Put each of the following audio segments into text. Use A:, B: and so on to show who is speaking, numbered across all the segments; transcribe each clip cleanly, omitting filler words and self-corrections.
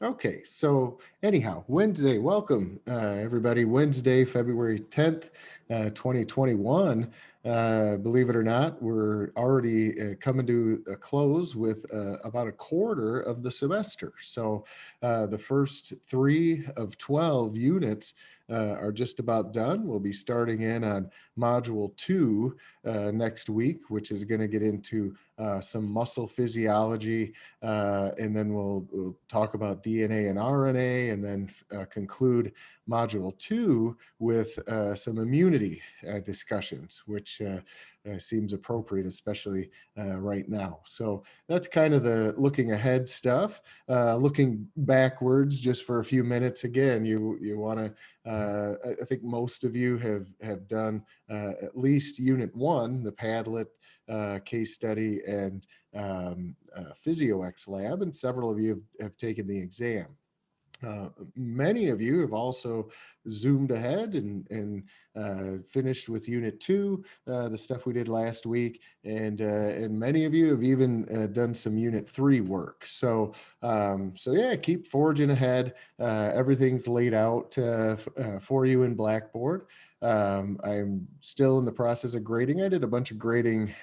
A: Okay, so anyhow, Wednesday, welcome everybody. Wednesday, February 10th, 2021. Believe it or not, we're already coming to a close with about a quarter of the semester. So the first three of 12 units are just about done. We'll be starting in on module two next week, which is going to get into some muscle physiology, and then we'll talk about DNA and RNA, and then conclude module two with some immunity discussions, which seems appropriate, especially right now. So that's kind of the looking ahead stuff. Looking backwards, just for a few minutes, again, you want to. I think most of you have done at least unit one, the Padlet case study, and PhysioX lab, and several of you have taken the exam. Many of you have also zoomed ahead and finished with unit two, the stuff we did last week, and many of you have even done some unit three work. So yeah, keep forging ahead. Everything's laid out for you in Blackboard. I'm still in the process of grading. I did a bunch of grading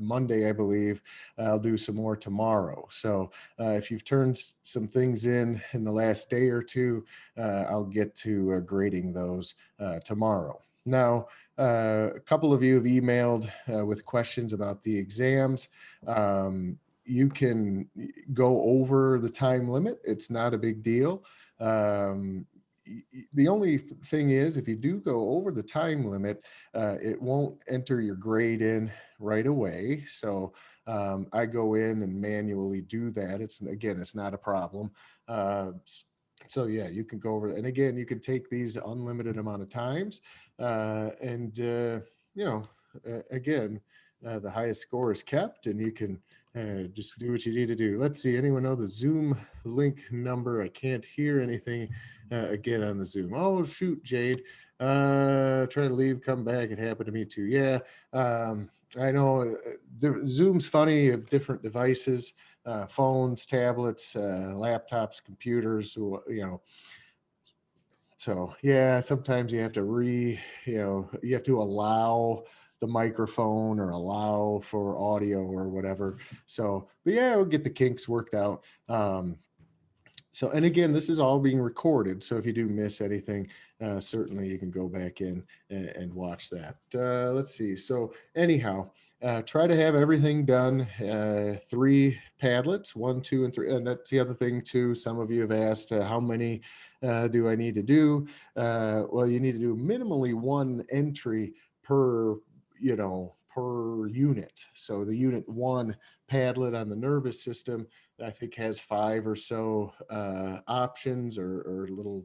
A: Monday, I believe. I'll do some more tomorrow. So if you've turned some things in the last day or two, I'll get to grading those tomorrow. Now, a couple of you have emailed with questions about the exams. You can go over the time limit. It's not a big deal. The only thing is, if you do go over the time limit, it won't enter your grade in right away. So I go in and manually do that. It's not a problem. So yeah, you can go over, and again, you can take these unlimited amount of times, again, the highest score is kept, and you can just do what you need to do. Let's see, anyone know the Zoom link number? I can't hear anything again on the Zoom. Oh shoot, Jade, try to leave, come back. It happened to me too. Yeah. I know Zoom's funny. You have different devices, phones, tablets, laptops, computers, so yeah, sometimes you have to you have to allow the microphone or allow for audio or whatever. So, but yeah, we'll get the kinks worked out. So, and again, this is all being recorded. So if you do miss anything, certainly you can go back in and watch that. Let's see. So anyhow, try to have everything done. 3 Padlets, 1, 2, and 3. And that's the other thing too. Some of you have asked, how many do I need to do? Well, you need to do minimally 1 entry per, per unit. So the unit 1 Padlet on the nervous system, I think, has 5 or so options or little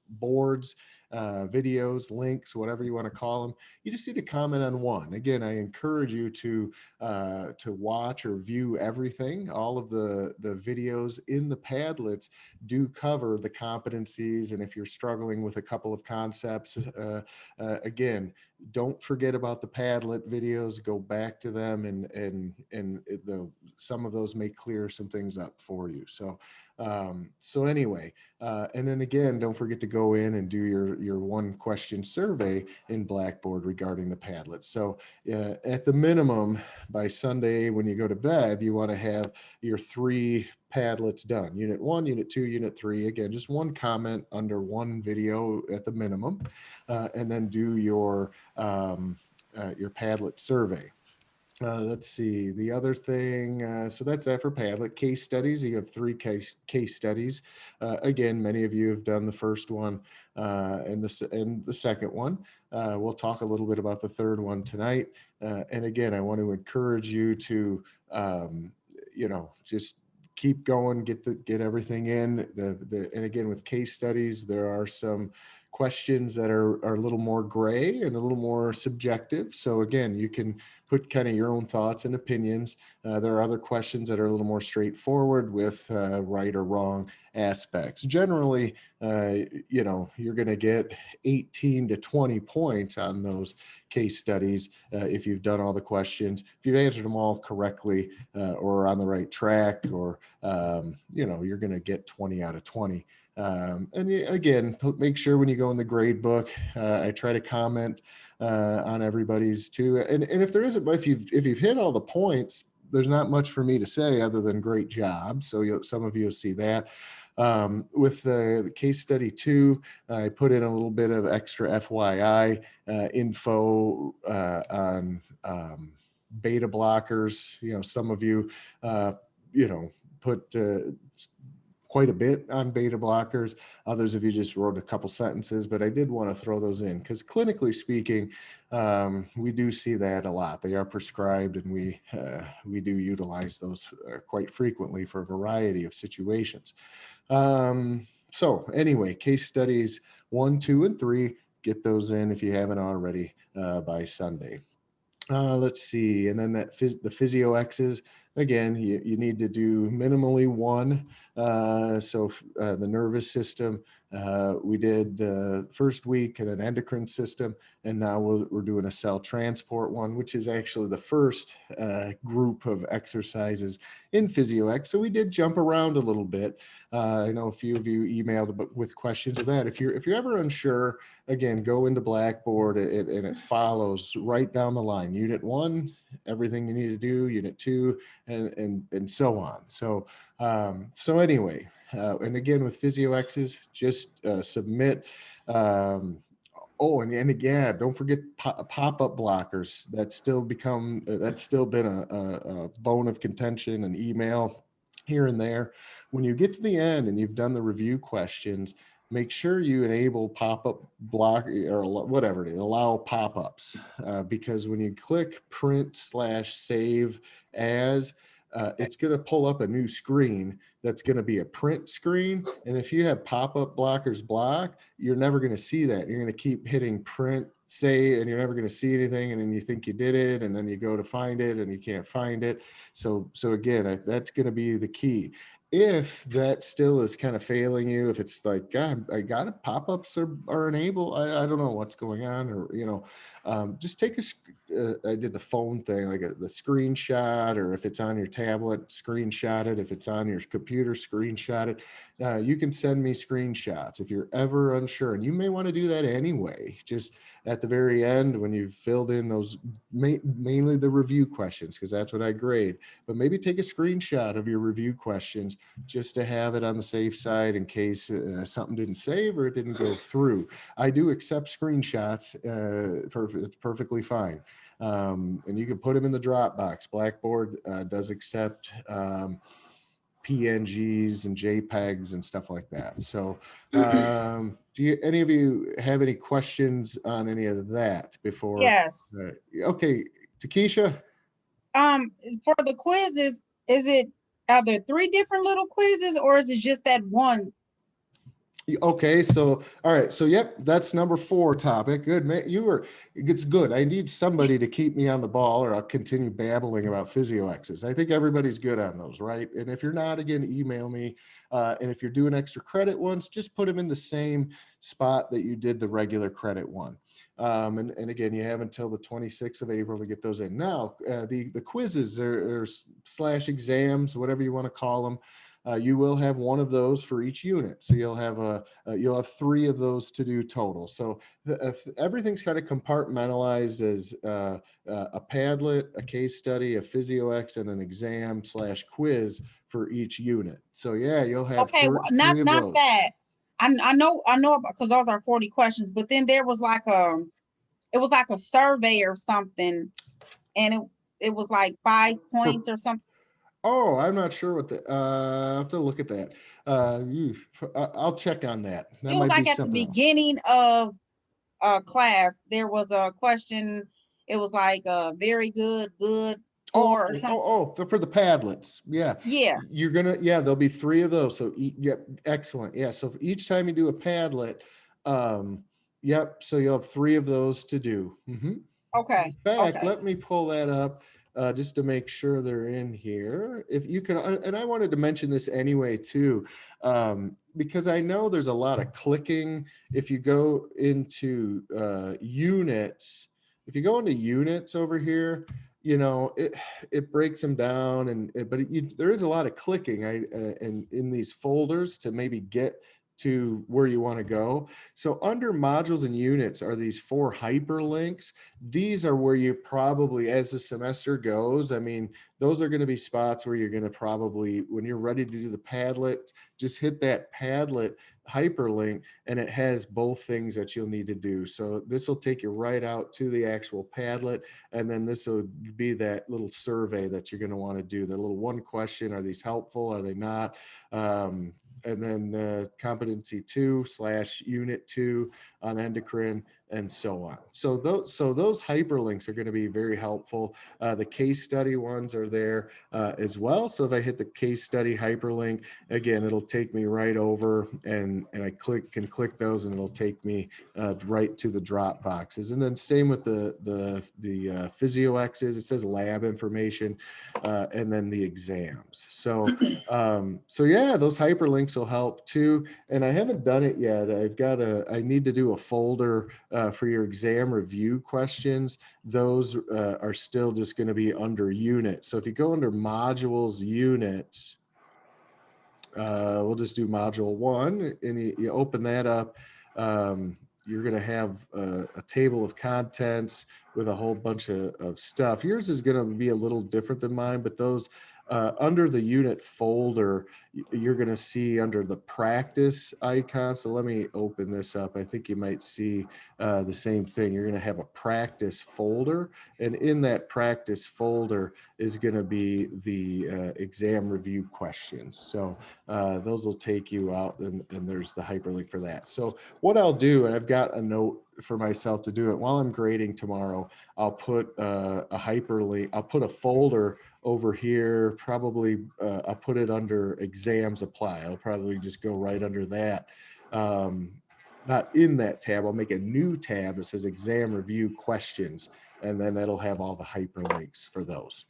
A: boards, videos, links, whatever you want to call them. You just need to comment on one. Again, I encourage you to watch or view everything. All of the videos in the Padlets do cover the competencies, and if you're struggling with a couple of concepts, again, don't forget about the Padlet videos. Go back to them, and some of those may clear some things up for you. So anyway, and then again, don't forget to go in and do your 1 question survey in Blackboard regarding the Padlet. So at the minimum, by Sunday when you go to bed, you want to have your 3 Padlets done. Unit 1, Unit 2, Unit 3. Again, just 1 comment under 1 video at the minimum, and then do your Padlet survey. Let's see, the other thing, so that's that for Padlet. Case studies, you have 3 case studies. Again, many of you have done the first one and the second one. We'll talk a little bit about the third one tonight. And again, I want to encourage you to, just keep going, get everything in. And again, with case studies, there are some questions that are a little more gray and a little more subjective. So again, you can put kind of your own thoughts and opinions. There are other questions that are a little more straightforward with right or wrong aspects. Generally, you're going to get 18 to 20 points on those case studies if you've done all the questions, if you've answered them all correctly or on the right track, or you're going to get 20 out of 20. And again, make sure when you go in the grade book, I try to comment on everybody's too. And if there isn't, if you've hit all the points, there's not much for me to say other than great job. So some of you will see that. With the case study 2, I put in a little bit of extra FYI info on beta blockers. Some of you, put quite a bit on beta blockers. Others of you just wrote a couple sentences, but I did want to throw those in because clinically speaking, we do see that a lot. They are prescribed, and we do utilize those quite frequently for a variety of situations. So anyway, case studies 1, 2, and 3, get those in if you haven't already by Sunday. Let's see. And then the Physio X's, again, you need to do minimally 1. So the nervous system, we did the first week, and an endocrine system, and now we're doing a cell transport one, which is actually the first group of exercises in Physio X. So we did jump around a little bit. I know a few of you emailed with questions of that. If you're ever unsure, again, go into Blackboard and it follows right down the line. Unit 1, everything you need to do. Unit 2, and so on. So anyway, and again with Physio X's, just submit. And again, don't forget pop-up blockers. That's still been a bone of contention, an email here and there. When you get to the end and you've done the review questions, make sure you enable pop-up block or whatever it is, allow pop-ups, because when you click print/save as, it's going to pull up a new screen that's going to be a print screen. And if you have pop-up blockers blocked, you're never going to see that. You're going to keep hitting print, save, and you're never going to see anything. And then you think you did it, and then you go to find it and you can't find it. So again, that's going to be the key. If that still is kind of failing you, if it's like, God, I got it, pop-ups are enabled, I don't know what's going on, or, just take I did the phone thing, like the screenshot, or if it's on your tablet, screenshot it. If it's on your computer, screenshot it. You can send me screenshots if you're ever unsure, and you may want to do that anyway. Just at the very end, when you've filled in those, mainly the review questions, because that's what I grade, but maybe take a screenshot of your review questions just to have it on the safe side in case something didn't save or it didn't go through. I do accept screenshots. It's perfectly fine. And you can put them in the Dropbox. Blackboard does accept PNGs and JPEGs and stuff like that. So do any of you have any questions on any of that before?
B: Yes.
A: Okay, Takesha?
B: For the quizzes, are there 3 different little quizzes, or is it just that one?
A: Okay, so all right, so yep, that's number 4 topic. Good, man. It's good. I need somebody to keep me on the ball, or I'll continue babbling about Physio X's. I think everybody's good on those, right? And if you're not, again, email me. And if you're doing extra credit ones, just put them in the same spot that you did the regular credit one. And again, you have until the 26th of April to get those in. Now, the quizzes or / exams, whatever you want to call them. You will have one of those for each unit. So you'll have 3 of those to do total. So everything's kind of compartmentalized as a Padlet, a case study, a Physio X, and an exam / quiz for each unit. So yeah, you'll have
B: okay, not
A: those.
B: that. I know because those are 40 questions, but then there was like a survey or something, and it was like 5 points or something.
A: Oh, I'm not sure what I have to look at that. I'll check on that.
B: It was like at the beginning of class, there was a question. It was like very good, or something.
A: For the Padlets. Yeah.
B: Yeah.
A: There'll be 3 of those. So excellent. Yeah. So each time you do a Padlet, so you'll have 3 of those to do. Mm-hmm.
B: Okay.
A: In fact,
B: Okay.
A: let me pull that up just to make sure they're in here. If you can, and I wanted to mention this anyway too, because I know there's a lot of clicking. If you go into units, if you go into units over here, you know, it breaks them down, there is a lot of clicking in these folders to maybe get to where you want to go. So under modules and units are these 4 hyperlinks. These are where you probably, as the semester goes, I mean, those are going to be spots where you're going to probably, when you're ready to do the Padlet, just hit that Padlet hyperlink and it has both things that you'll need to do. So this will take you right out to the actual Padlet, and then this will be that little survey that you're going to want to do, the little 1 question: are these helpful, are they not? And then competency 2/unit 2 on endocrine, and so on. So those hyperlinks are going to be very helpful. The case study ones are there as well. So if I hit the case study hyperlink, again, it'll take me right over, and I can click those, and it'll take me right to the drop boxes. And then same with the physio X's. It says lab information, and then the exams. So yeah, those hyperlinks will help too. And I haven't done it yet. I need to do a folder for your exam review questions. Those are still just going to be under units. So if you go under modules, units, we'll just do module 1, and you open that up. You're going to have a table of contents with a whole bunch of stuff. Yours is going to be a little different than mine, but those under the unit folder, you're going to see under the practice icon. So let me open this up. I think you might see the same thing. You're going to have a practice folder, and in that practice folder is going to be the exam review questions. So those will take you out, and there's the hyperlink for that. So what I'll do, and I've got a note for myself to do it while I'm grading tomorrow, I'll put a hyperlink, I'll put a folder over here, probably I'll put it under exams apply. I'll probably just go right under that. Not in that tab, I'll make a new tab that says exam review questions, and then that'll have all the hyperlinks for those.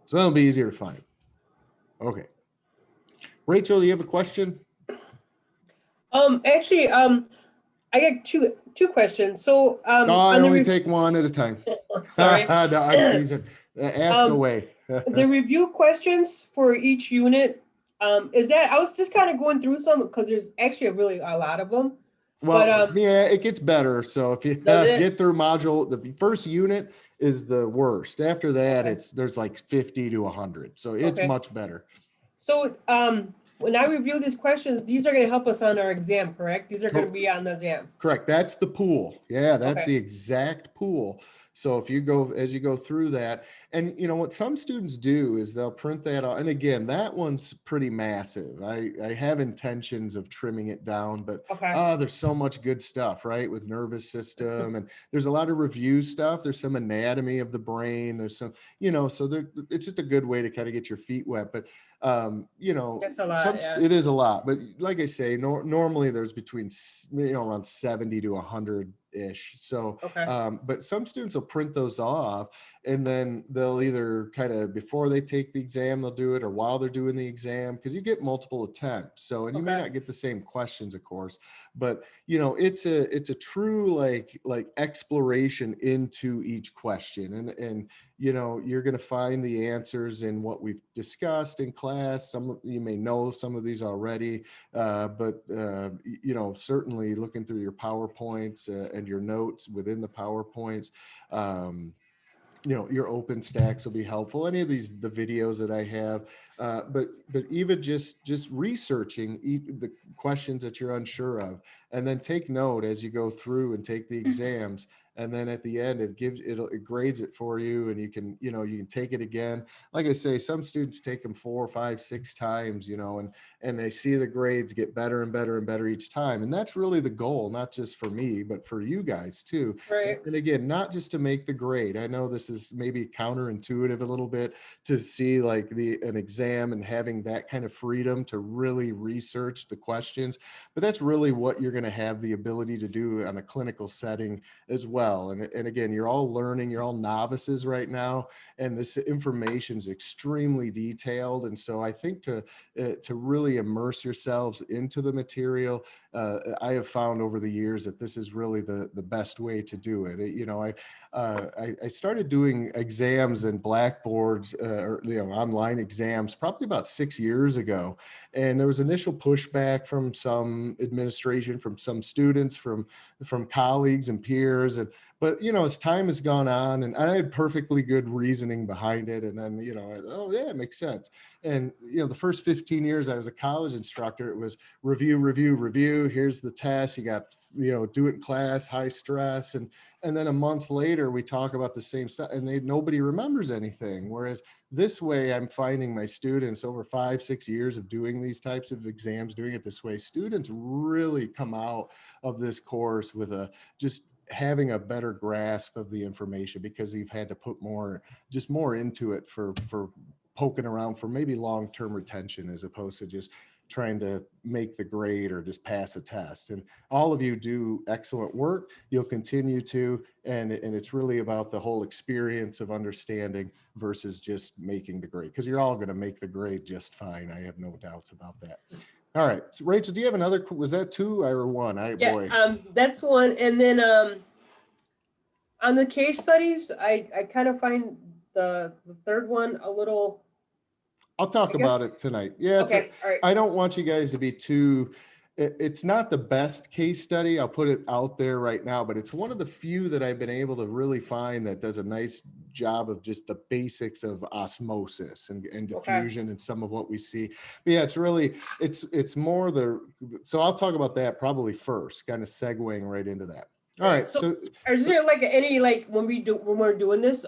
A: So that'll be easier to find. Okay. Rachel, do you have a question?
C: Actually, I got two questions. So,
A: I only take one at a time.
C: Sorry.
A: No, I'm teasing. Ask away.
C: The review questions for each unit, is that, I was just kind of going through some because there's actually really a lot of them.
A: Well,
C: but,
A: yeah, it gets better. So if you get through module, the first unit is the worst. After that, there's like 50 to 100. So it's much better.
C: So when I review these questions, these are going to help us on our exam, correct? These are going to be on the exam.
A: Correct. That's the pool. Yeah, that's the exact pool. So if you go, as you go through that, and you know what some students do is they'll print that out. And again, that one's pretty massive. I have intentions of trimming it down, but there's so much good stuff, right? With nervous system, and there's a lot of review stuff. There's some anatomy of the brain. There's some, you know, so it's just a good way to kind of get your feet wet. But you know,
C: that's a lot,
A: it is a lot, but like I say, normally there's between, you know, around 70 to 100 ish. So, but some students will print those off, and then they'll either kind of before they take the exam, they'll do it, or while they're doing the exam, because you get multiple attempts. So, and you may not get the same questions, of course, but you know, it's a true like exploration into each question, and you know, you're going to find the answers in what we've discussed in class. You may know some of these already, but you know, certainly looking through your PowerPoints and your notes within the PowerPoints, you know, your open stacks will be helpful. Any of the videos that I have, but even just researching the questions that you're unsure of, and then take note as you go through and take the exams. And then at the end, it grades it for you, and you can take it again. Like I say, some students take them 4, 5, 6 times, you know, and they see the grades get better and better and better each time. And that's really the goal, not just for me, but for you guys too.
C: Right.
A: And again, not just to make the grade. I know this is maybe counterintuitive a little bit to see like an exam exam and having that kind of freedom to really research the questions, but that's really what you're going to have the ability to do on a clinical setting as well. And again, you're all learning, you're all novices right now, and this information is extremely detailed. And so I think to really immerse yourselves into the material, I have found over the years that this is really the best way to do it. You know, I started doing exams and blackboards, or online exams, probably about 6 years ago, and there was initial pushback from some administration, from some students, from colleagues and peers, but as time has gone on, and I had perfectly good reasoning behind it, and then oh yeah, it makes sense. And the first 15 years I was a college instructor, it was review, review, review. Here's the test. You got do it in class, high stress, and then a month later we talk about the same stuff, and nobody remembers anything. Whereas this way, I'm finding my students over 5-6 years of doing these types of exams, doing it this way, students really come out of this course with just having a better grasp of the information, because you've had to put more into it for poking around for maybe long-term retention, as opposed to just trying to make the grade or just pass a test. And all of you do excellent work. You'll continue to, and it's really about the whole experience of understanding versus just making the grade, because you're all going to make the grade just fine. I have no doubts about that. All right, so Rachel, do you have another? Was that 2 or 1?
C: Yeah, that's 1. And then on the case studies, I kind of find the third one a little.
A: I'll talk about it tonight. Yeah,
C: okay, all right.
A: I don't want you guys to be too. It's not the best case study. I'll put it out there right now, but it's one of the few that I've been able to really find that does a nice job of just the basics of osmosis and diffusion and some of what we see. But yeah, it's really, it's more so I'll talk about that probably first, kind of segueing right into that. All right. So
C: is there like any, like when we're doing this,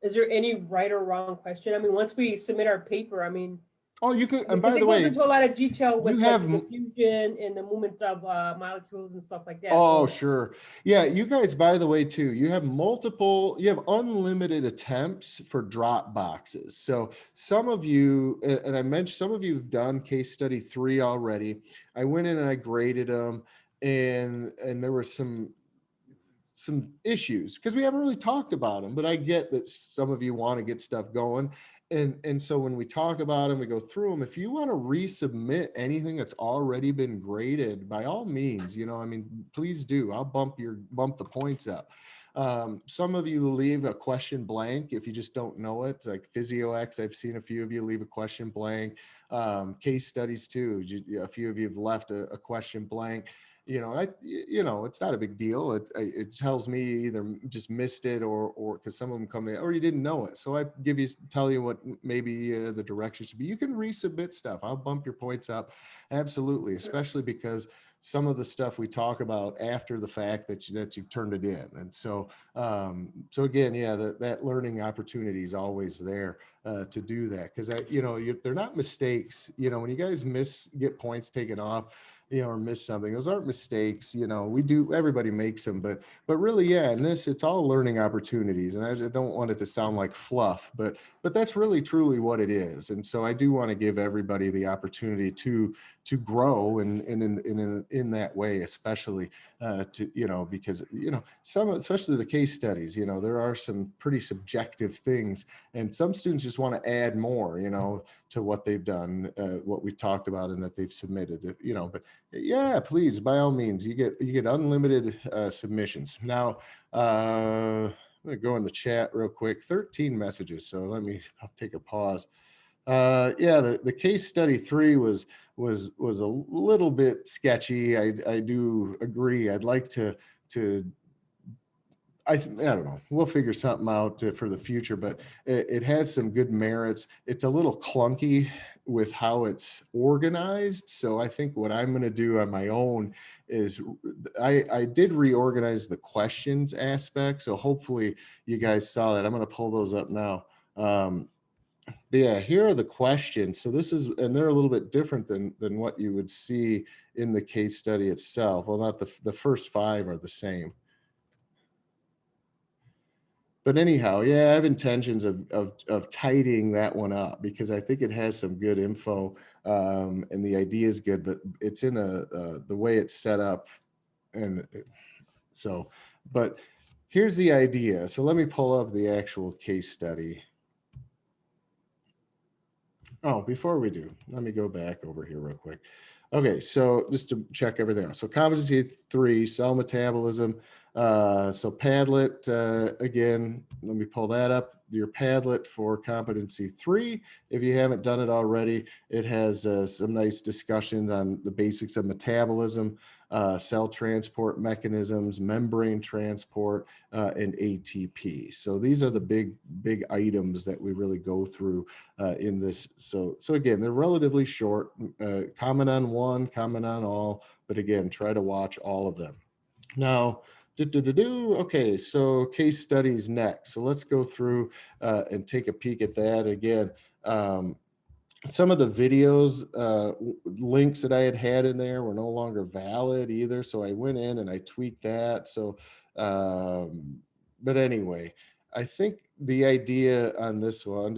C: is there any right or wrong question? I mean, once we submit our paper, I mean,
A: oh, you can, and by the
C: way, it
A: way,
C: goes into a lot of detail with
A: have
C: the diffusion and the movement of molecules and stuff like that.
A: Oh, so. Sure. Yeah, you guys, by the way, too, you have unlimited attempts for drop boxes. So some of you, and I mentioned some of you have done case study 3 already. I went in and I graded them, and there were some issues because we haven't really talked about them, but I get that some of you want to get stuff going. And so when we talk about them, we go through them. If you want to resubmit anything that's already been graded, by all means, please do. I'll bump the points up. Some of you leave a question blank if you just don't know it, like PhysioX. I've seen a few of you leave a question blank. Case studies too. A few of you have left a question blank. It's not a big deal. It tells me either just missed it or because some of them come in, or you didn't know it. So I tell you what maybe the direction should be. You can resubmit stuff. I'll bump your points up. Absolutely. Especially because some of the stuff we talk about after the fact that you've turned it in. And so again, yeah, that learning opportunity is always there to do that. Because they're not mistakes. When you guys get points taken off, or miss something, those aren't mistakes. Everybody makes them, but really, yeah, in this, it's all learning opportunities. And I don't want it to sound like fluff, but that's really truly what it is. And so I do want to give everybody the opportunity to grow and in that way, especially because some, especially the case studies, there are some pretty subjective things, and some students just want to add more, to what they've done, what we talked about and that they've submitted, but yeah, please, by all means, you get unlimited submissions. Now, I'm gonna go in the chat real quick. 13 messages, so I'll take a pause. Yeah, the case study 3 was a little bit sketchy. I do agree. I'd like to I don't know. We'll figure something out for the future, but it has some good merits. It's a little clunky with how it's organized. So I think what I'm going to do on my own is I did reorganize the questions aspect. So hopefully you guys saw that. I'm going to pull those up now. But yeah, here are the questions. So and they're a little bit different than what you would see in the case study itself. Well, not the first 5 are the same. But anyhow, yeah, I have intentions of tidying that one up because I think it has some good info, and the idea is good, but it's in the way it's set up, and so. But here's the idea. So let me pull up the actual case study. Oh, before we do, let me go back over here real quick. Okay, so just to check everything out. So competency 3, cell metabolism. So Padlet, again, let me pull that up. Your Padlet for competency 3. If you haven't done it already, it has some nice discussions on the basics of metabolism, cell transport mechanisms, membrane transport, and ATP. So these are the big items that we really go through in this. So again, they're relatively short, comment on one, comment on all, but again, try to watch all of them. Now, okay, so case studies next. So let's go through and take a peek at that again. Some of the videos links that I had in there were no longer valid either. So I went in and I tweaked that. So, but anyway, I think the idea on this one,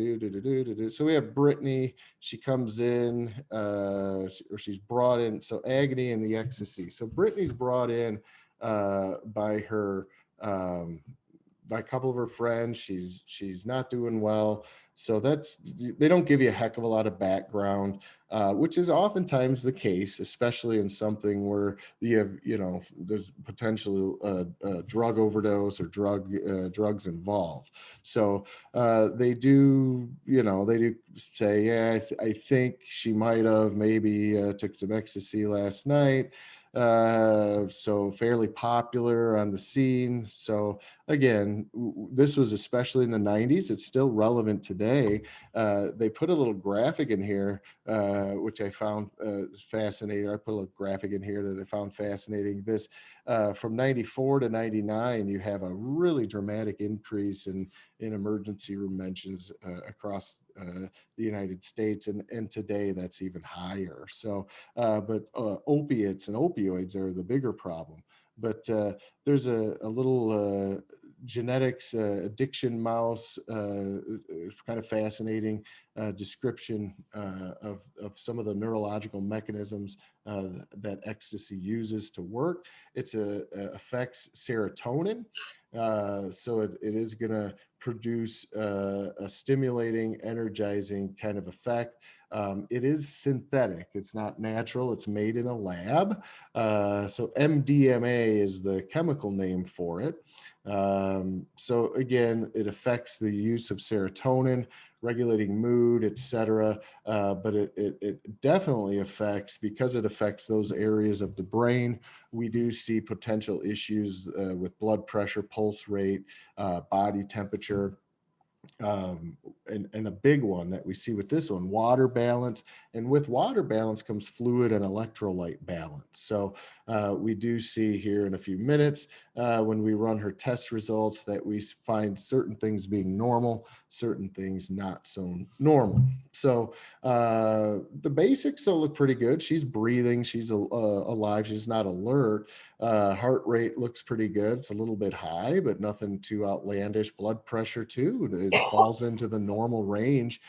A: so we have Brittany, she comes in, or she's brought in, so agony and the ecstasy. So Brittany's brought in by her, by a couple of her friends. She's not doing well. So they don't give you a heck of a lot of background, which is oftentimes the case, especially in something where you have, there's potentially a drug overdose or drugs involved. So they do say, yeah, I think she might have maybe took some ecstasy last night. So fairly popular on the scene. So again, this was especially in the 90s. It's still relevant today. They put a little graphic in here, which I found fascinating. I put a little graphic in here that I found fascinating. This from 94 to 99, you have a really dramatic increase in emergency room mentions across the United States. And today that's even higher. So, but opiates and opioids are the bigger problem. But there's a little genetics addiction mouse, kind of fascinating description of some of the neurological mechanisms that ecstasy uses to work. It affects serotonin. So it is going to produce a stimulating, energizing kind of effect. It is synthetic. It's not natural. It's made in a lab. So MDMA is the chemical name for it. So again, it affects the use of serotonin, regulating mood, etc. But it definitely affects, because it affects those areas of the brain. We do see potential issues with blood pressure, pulse rate, body temperature. And a big one that we see with this one, water balance. And with water balance comes fluid and electrolyte balance. So we do see here in a few minutes when we run her test results that we find certain things being normal, certain things not so normal. So the basics still look pretty good. She's breathing, she's alive, she's not alert. Heart rate looks pretty good. It's a little bit high, but nothing too outlandish. Blood pressure too, it falls into the normal range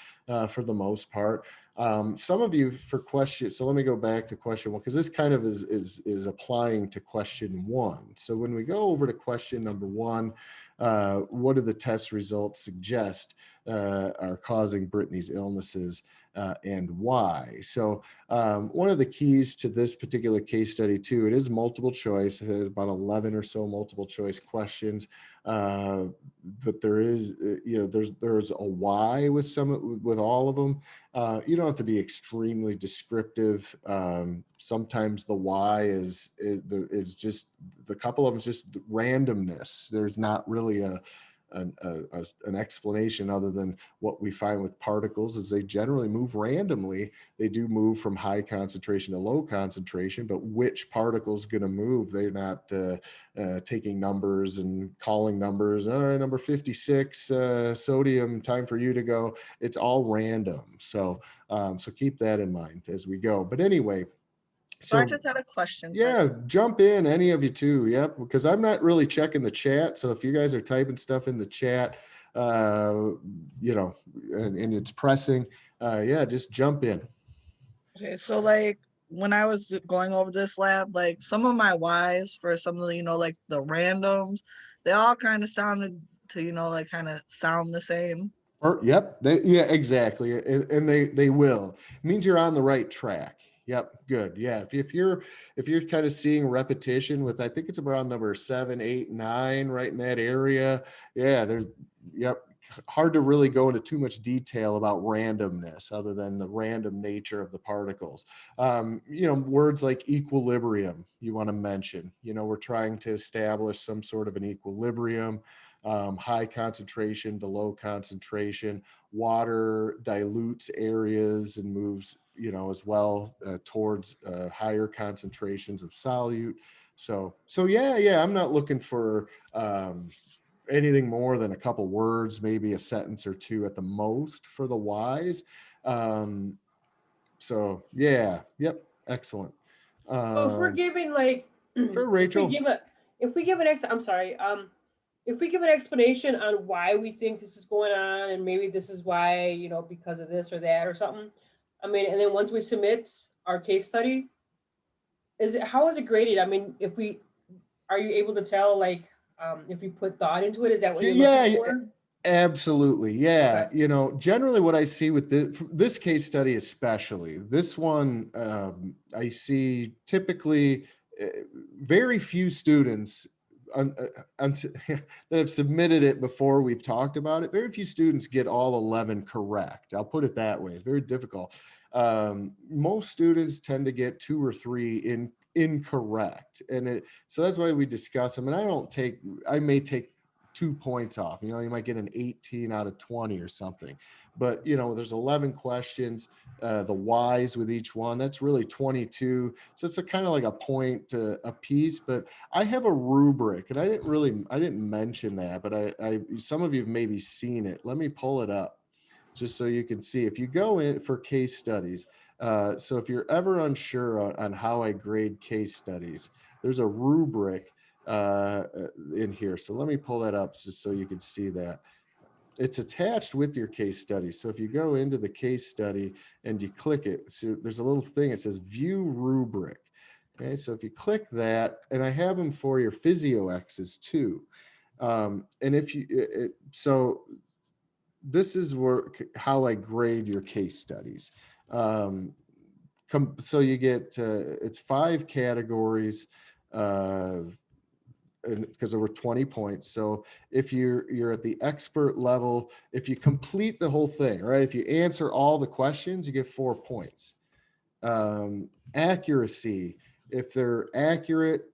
A: for the most part. Some of you for question, so let me go back to question one, because this kind of is applying to question one. So when we go over to question number one, what do the test results suggest are causing Brittany's illnesses and why? So one of the keys to this particular case study too, it is multiple choice. It has about 11 or so multiple choice questions, but there is, there's a why with all of them. You don't have to be extremely descriptive. Sometimes the why is just, the couple of them is just randomness. There's not really an explanation other than what we find with particles is they generally move randomly. They do move from high concentration to low concentration, but which particle is going to move? They're not taking numbers and calling numbers. All right, number 56, sodium, time for you to go. It's all random. So keep that in mind as we go. But anyway,
D: So I
A: So
D: just had a question.
A: yeah, jump in, any of you too. Yep, because I'm not really checking the chat. So if you guys are typing stuff in the chat, you know, and it's pressing, yeah, just jump in.
D: Okay, so like when I was going over this lab, like some of my whys for some of the, like the randoms, they all kind of sounded to, like kind of sound the same.
A: Yep, yeah, exactly, and they will. It means you're on the right track. Yep, good. Yeah, if you're kind of seeing repetition with, I think it's around number 7, 8, 9, right in that area. Yeah, there's, yep. Hard to really go into too much detail about randomness other than the random nature of the particles. Words like equilibrium, you want to mention. We're trying to establish some sort of an equilibrium. High concentration to low concentration. Water dilutes areas and moves, as well towards higher concentrations of solute. So yeah, I'm not looking for anything more than a couple words, maybe a sentence or two at the most for the whys. So yeah, yep, excellent.
C: So if we're giving like,
A: Sure, Rachel.
C: if we give an explanation on why we think this is going on, and maybe this is why, because of this or that or something. I mean, and then once we submit our case study, how is it graded? I mean, are you able to tell, like, if you put thought into it, is that what you're looking for?
A: Absolutely. Yeah.
C: Okay.
A: Generally what I see with this case study, especially this one, I see typically very few students that have submitted it before we've talked about it. Very few students get all 11 correct. I'll put it that way. It's very difficult. Most students tend to get 2 or 3 incorrect. And so that's why we discuss them. And I may take 2 points off. You might get an 18 out of 20 or something. But there's 11 questions. The whys with each one, that's really 22. So it's a kind of like a point a piece. But I have a rubric, and I didn't mention that, but some of you have maybe seen it. Let me pull it up just so you can see. If you go in for case studies, so if you're ever unsure on how I grade case studies, there's a rubric in here. So let me pull that up just so you can see that. It's attached with your case study. So if you go into the case study and you click it, so there's a little thing, it says view rubric. Okay, so if you click that, and I have them for your physio X's too. And if you, so this is how I grade your case studies. So you get, it's 5 categories, because there were 20 points. So if you're at the expert level, if you complete the whole thing, right? If you answer all the questions, you get 4 points. Accuracy, if they're accurate,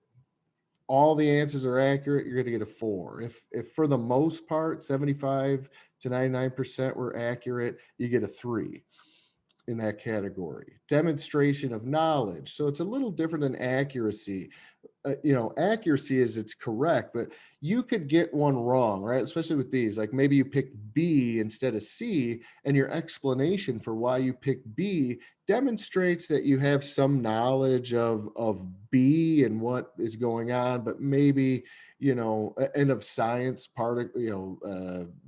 A: all the answers are accurate, you're going to get a 4. If for the most part, 75 to 99% were accurate, you get a 3 in that category. Demonstration of knowledge. So it's a little different than accuracy. Accuracy is it's correct, but you could get one wrong, right? Especially with these, like maybe you pick B instead of C, and your explanation for why you picked B demonstrates that you have some knowledge of B and what is going on, but maybe, and of science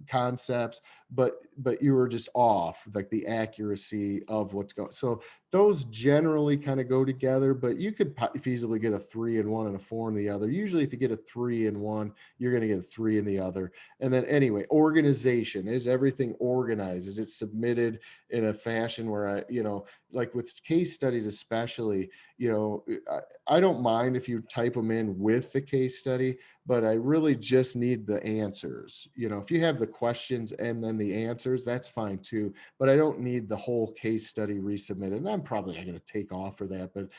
A: concepts, but you were just off, like the accuracy of what's going. So those generally kind of go together, but you could feasibly get a 3 in one and a 4 in the other. Usually if you get a 3 in one, you're going to get a 3 in the other. And then anyway, organization, is everything organized? Is it submitted in a fashion where like with case studies, especially, I don't mind if you type them in with the case study, but I really just need the answers. If you have the questions and then the answers, that's fine too, but I don't need the whole case study resubmitted. And I'm probably not going to take off for that, but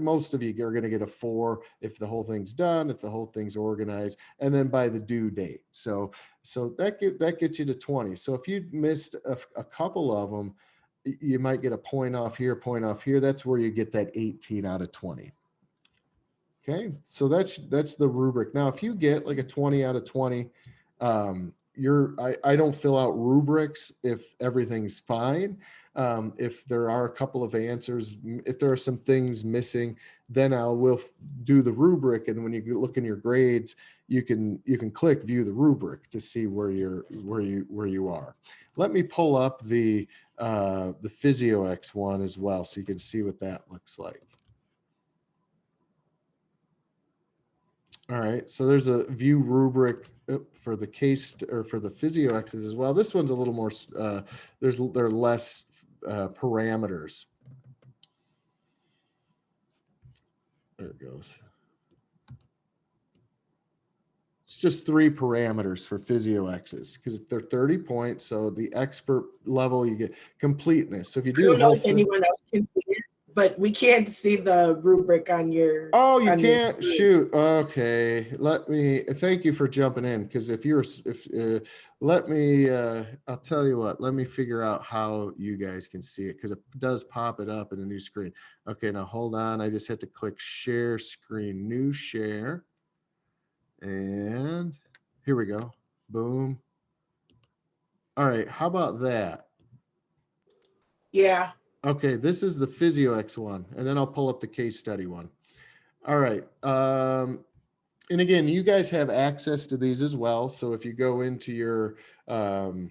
A: most of you are going to get a 4 if the whole thing's done, if the whole thing's organized, and then by the due date. So that gets you to 20. So if you missed a couple of them, you might get a point off here. That's where you get that 18 out of 20. Okay, so that's the rubric. Now, if you get like a 20 out of 20, I don't fill out rubrics if everything's fine. If there are a couple of answers, if there are some things missing, then will do the rubric. And when you look in your grades, you can click view the rubric to see where you are. Let me pull up the PhysioX one as well, so you can see what that looks like. All right, so there's a view rubric for the case or for the PhysioXs as well. This one's a little more, there are less parameters. There it goes. It's just 3 parameters for PhysioXs because they're 30 points. So the expert level, you get completeness. So if you do
E: I don't
A: the whole
E: know if anyone else can see it, but we can't see the rubric on your.
A: Oh, you
E: on your
A: can't
E: screen.
A: shoot. Okay, thank you for jumping in, because I'll tell you what, let me figure out how you guys can see it, because it does pop it up in a new screen. Okay, now hold on. I just had to click share screen, new share. And here we go. Boom. All right, how about that?
E: Yeah.
A: Okay, this is the PhysioX one, and then I'll pull up the case study one. All right. And again, you guys have access to these as well. So if you go into your, so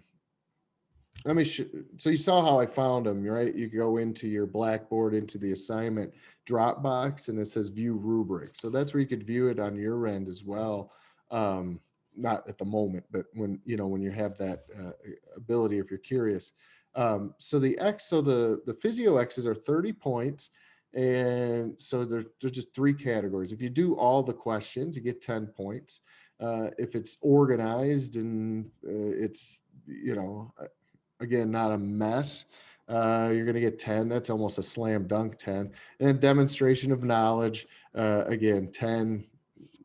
A: you saw how I found them, right? You go into your Blackboard, into the assignment Dropbox, and it says view rubric. So that's where you could view it on your end as well. Not at the moment, but when you have that ability, if you're curious. So the PhysioXs are 30 points. And so there's just 3 categories. If you do all the questions, you get 10 points. If it's organized and it's, again, not a mess, you're going to get 10. That's almost a slam dunk 10. And demonstration of knowledge, again, 10,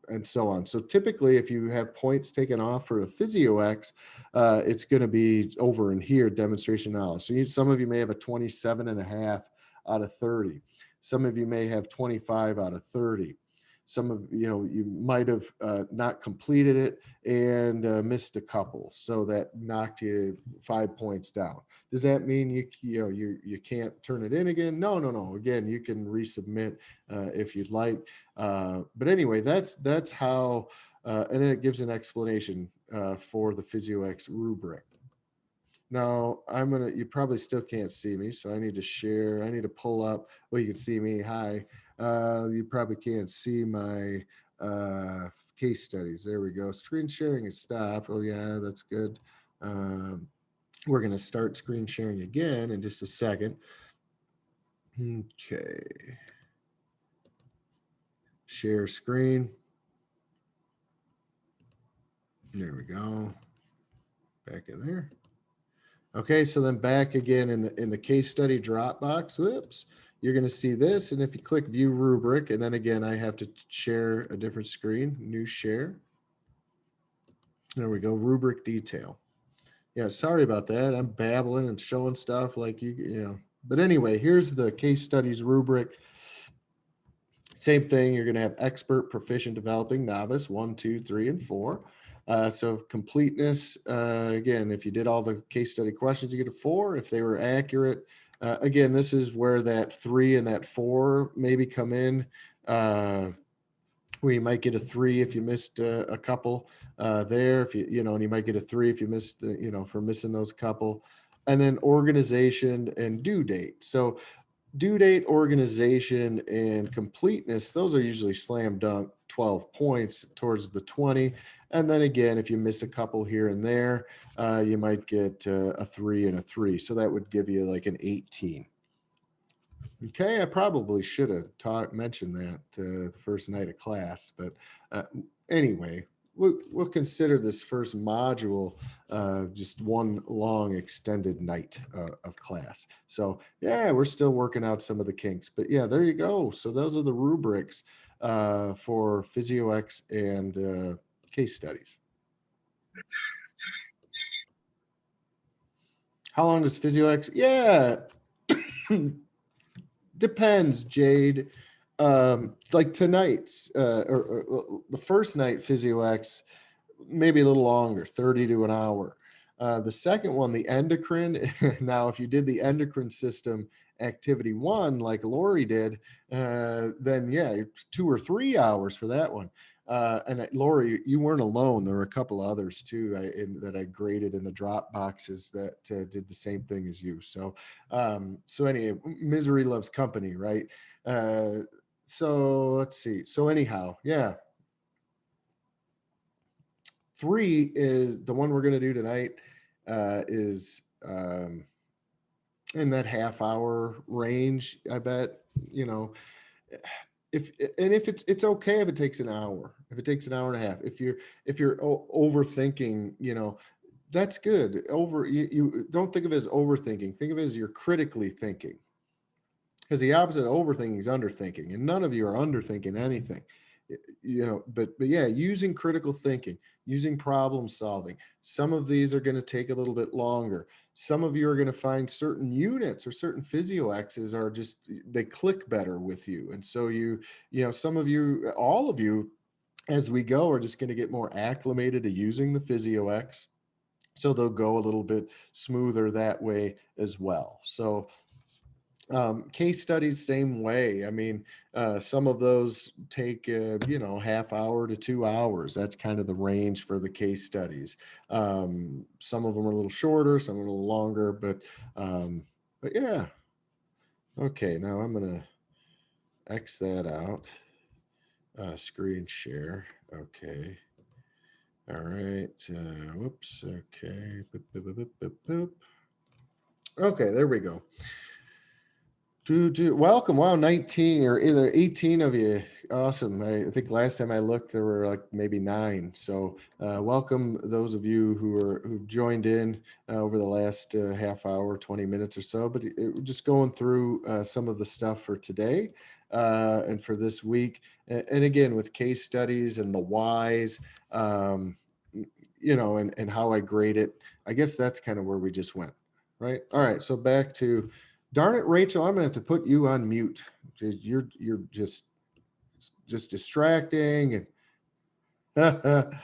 A: and so on. So typically, if you have points taken off for a PhysioX, it's going to be over in here, demonstration knowledge. So some of you may have a 27.5 out of 30. Some of you may have 25 out of 30. Some of you might have not completed it and missed a couple, so that knocked you 5 points down. Does that mean you can't turn it in again? No. Again, you can resubmit if you'd like. But anyway, that's how, and then it gives an explanation for the PhysioX rubric. Now you probably still can't see me, so I need to share. I need to pull up. Well, you can see me. Hi. You probably can't see my case studies. There we go. Screen sharing is stopped. Oh yeah, that's good. We're going to start screen sharing again in just a second. Okay. Share screen. There we go. Back in there. Okay, so then back again in the case study Dropbox. Whoops. You're going to see this, and if you click view rubric, and then again, I have to share a different screen, new share. There we go, rubric detail. Yeah, sorry about that. I'm babbling and showing stuff like But anyway, here's the case studies rubric. Same thing. You're going to have expert, proficient, developing, novice, 1, 2, 3, and 4. So completeness, again, if you did all the case study questions, you get a 4. If they were accurate, again, this is where that 3 and that 4 maybe come in, where you might get a 3 if you missed a couple there. If and you might get a 3 if you missed, for missing those couple. And then organization and due date. So due date, organization, and completeness, those are usually slam dunk 12 points towards the 20. And then again, if you miss a couple here and there, you might get a 3 and a 3. So that would give you like an 18. Okay, I probably should have mentioned that the first night of class, but anyway, we'll consider this first module just one long extended night of class. So yeah, we're still working out some of the kinks, but yeah, there you go. So those are the rubrics for PhysioX and case studies. How long does PhysioX? Yeah. Depends, Jade. Like tonight's or the first night PhysioX, maybe a little longer, 30 to an hour. The second one, the endocrine. Now, if you did the endocrine system activity 1, like Lori did, then yeah, it's 2 or 3 hours for that one. And Lori, you weren't alone. There were a couple others too that I graded in the drop boxes that did the same thing as you. So, so anyway, misery loves company, right? So let's see. So anyhow, yeah. 3 is the one we're going to do tonight, is in that half-hour range, I bet. If it's okay if it takes an hour, if it takes an hour and a half, if you're overthinking, that's good. You don't think of it as overthinking, think of it as you're critically thinking, because the opposite of overthinking is underthinking, and none of you are underthinking anything. But yeah, using critical thinking, using problem solving. Some of these are going to take a little bit longer. Some of you are going to find certain units or certain physio X's are just, they click better with you. And so some of you, all of you, as we go, are just going to get more acclimated to using the physio X. So they'll go a little bit smoother that way as well. So case studies, same way. I mean, some of those take, half hour to 2 hours. That's kind of the range for the case studies. Some of them are a little shorter, some are a little longer, but yeah. Okay, now I'm going to X that out. Screen share. Okay. All right. Whoops. Okay. Boop, boop, boop, boop, boop. Okay, there we go. Welcome. Wow, 19 or either 18 of you. Awesome. I think last time I looked, there were like maybe 9. So welcome those of you who've joined in over the last half hour, 20 minutes or so. But just going through some of the stuff for today and for this week. And again, with case studies and the whys, and how I grade it. I guess that's kind of where we just went, right? All right. So back to... Darn it, Rachel, I'm gonna have to put you on mute. You're just distracting, and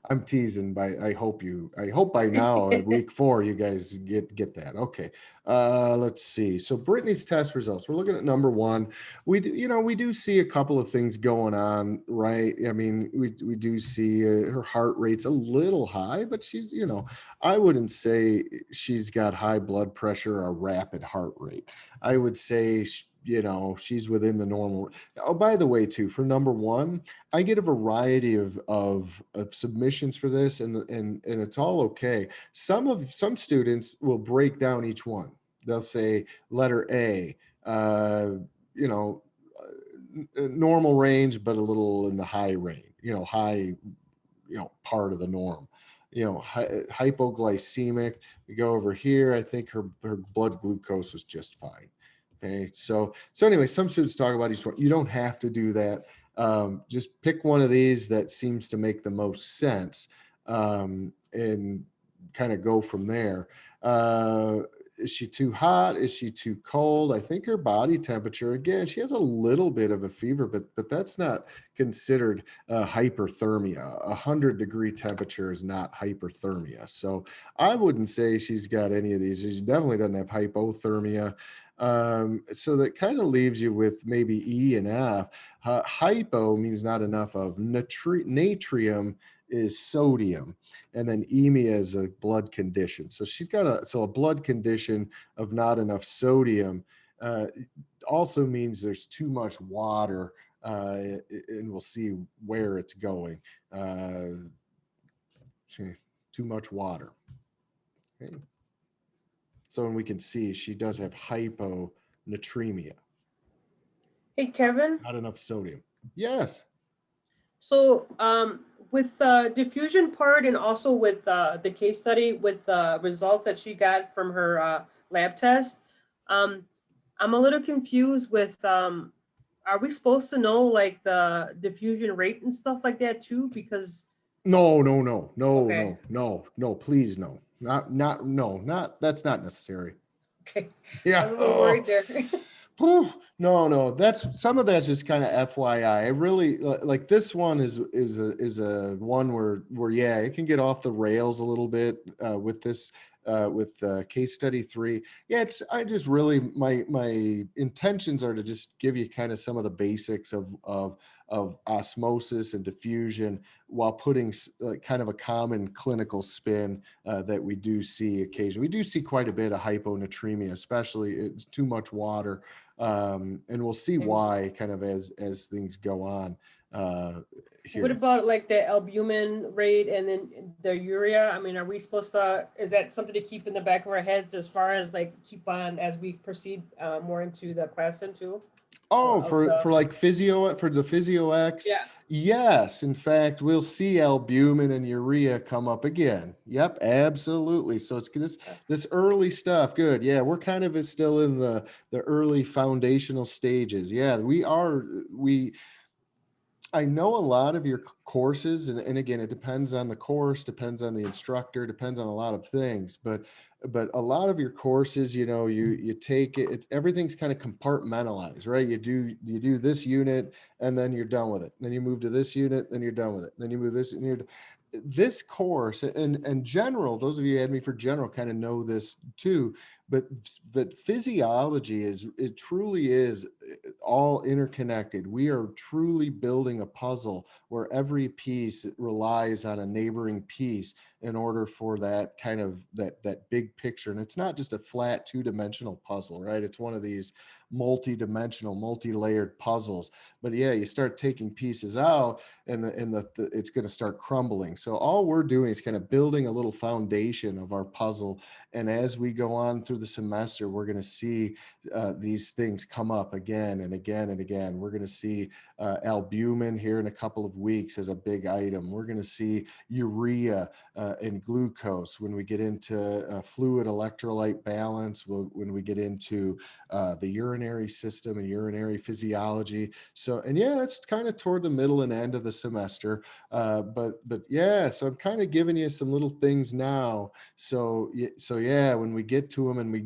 A: I'm teasing. I hope by now at week 4 you guys get that. Okay. Let's see. So Brittany's test results. We're looking at number 1. We do see a couple of things going on, right? I mean, we do see her heart rate's a little high, but she's, I wouldn't say she's got high blood pressure or rapid heart rate. I would say, she's within the normal. Oh, by the way, too, for number 1, I get a variety of submissions for this, and it's all okay. Some students will break down each one. They'll say letter A, normal range, but a little in the high range, high, part of the norm. Hypoglycemic. We go over here. I think her blood glucose was just fine. Okay, so anyway, some students talk about each one. You don't have to do that. Just pick one of these that seems to make the most sense, and kind of go from there. Is she too hot? Is she too cold? I think her body temperature, again, she has a little bit of a fever, but that's not considered hyperthermia. 100-degree temperature is not hyperthermia. So I wouldn't say she's got any of these. She definitely doesn't have hypothermia. So that kind of leaves you with maybe E and F. Hypo means not enough of. Natrium is sodium, and then emia is a blood condition. So she's got a blood condition of not enough sodium. Also means there's too much water, and we'll see where it's going. Too much water. Okay. So, and we can see she does have hyponatremia.
C: Hey, Kevin.
A: Not enough sodium. Yes.
C: So with the diffusion part, and also with the case study with the results that she got from her lab test, I'm a little confused with, are we supposed to know like the diffusion rate and stuff like that too? Because
A: No,
C: Okay.
A: no, please no. Not, that's not necessary.
C: Okay.
A: Yeah.
C: I was a little worried there.
A: Whew, no, that's some of that's just kind of FYI. I really like this one is a one where yeah, it can get off the rails a little bit with this with case study 3. Yeah, it's I just really my intentions are to just give you kind of some of the basics of osmosis and diffusion while putting like kind of a common clinical spin that we do see occasionally. We do see quite a bit of hyponatremia, especially it's too much water, and we'll see why kind of as things go on here.
C: What about like the albumin rate and then the urea? I mean, are we supposed to, is that something to keep in the back of our heads as far as like keep on as we proceed more into the class too?
A: Oh,
C: Of
A: for
C: the-
A: like physio for the physio X,
C: Yeah.
A: yes. In fact, we'll see albumin and urea come up again. Yep, absolutely. So it's this early stuff. Good. Yeah, we're kind of still in the early foundational stages. Yeah, we I know a lot of your courses, and again, it depends on the course, depends on the instructor, depends on a lot of things. But a lot of your courses, you know, you take it, it's everything's kind of compartmentalized, right? You do this unit, and then you're done with it. Then you move to this unit, then you're done with it. Then you move this, and this course, and general. Those of you who had me for general kind of know this too. But physiology it truly is all interconnected. We are truly building a puzzle where every piece relies on a neighboring piece in order for that kind of that big picture. And it's not just a flat two-dimensional puzzle, right? It's one of these multi-dimensional, multi-layered puzzles. But yeah, you start taking pieces out and it's going to start crumbling. So all we're doing is kind of building a little foundation of our puzzle. And as we go on through the semester, we're going to see these things come up again and again and again. We're going to see albumin here in a couple of weeks as a big item. We're going to see urea and glucose when we get into fluid electrolyte balance, when we get into the urinary system and urinary physiology. So, and yeah, that's kind of toward the middle and end of the semester. But yeah, so I'm kind of giving you some little things now. So yeah, when we get to them and we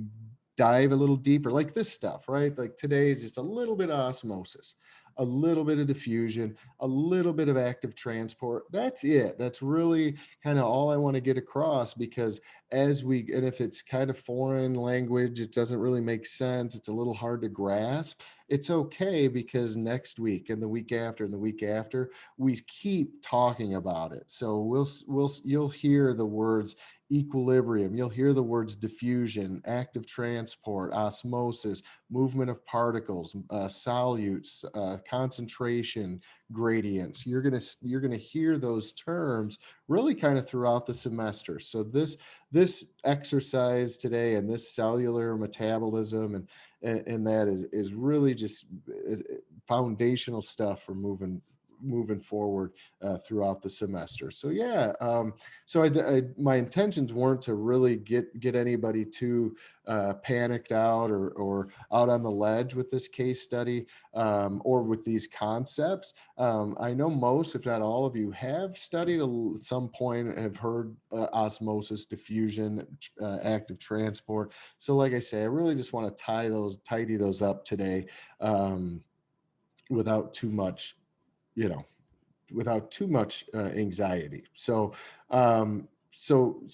A: dive a little deeper, like this stuff, right? Like today is just a little bit of osmosis, a little bit of diffusion, a little bit of active transport. That's it. That's really kind of all I want to get across, because and if it's kind of foreign language, it doesn't really make sense. It's a little hard to grasp. It's okay, because next week and the week after and the week after, we keep talking about it. So you'll hear the words equilibrium, you'll hear the words diffusion, active transport, osmosis, movement of particles, solutes, concentration gradients. You're gonna hear those terms really kind of throughout the semester. So this exercise today and this cellular metabolism and that is really just foundational stuff for moving forward throughout the semester. So yeah, so my intentions weren't to really get anybody too panicked out or out on the ledge with this case study or with these concepts. I know most, if not all of you, have studied at some point, have heard osmosis, diffusion, active transport. So like I say, I really just want to tidy those up today without too much, anxiety. So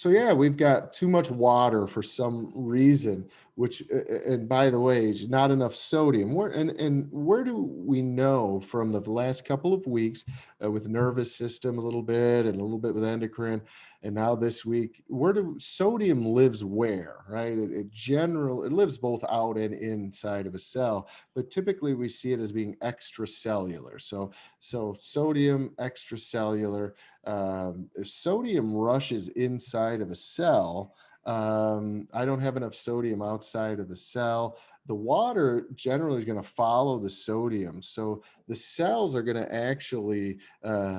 A: yeah, we've got too much water for some reason, which and by the way, not enough sodium. Where do we know from the last couple of weeks with nervous system a little bit and a little bit with endocrine, and now this week, sodium lives where, right? It lives both out and inside of a cell, but typically we see it as being extracellular. So sodium extracellular. If sodium rushes inside of a cell, I don't have enough sodium outside of the cell. The water generally is going to follow the sodium. So the cells are going to actually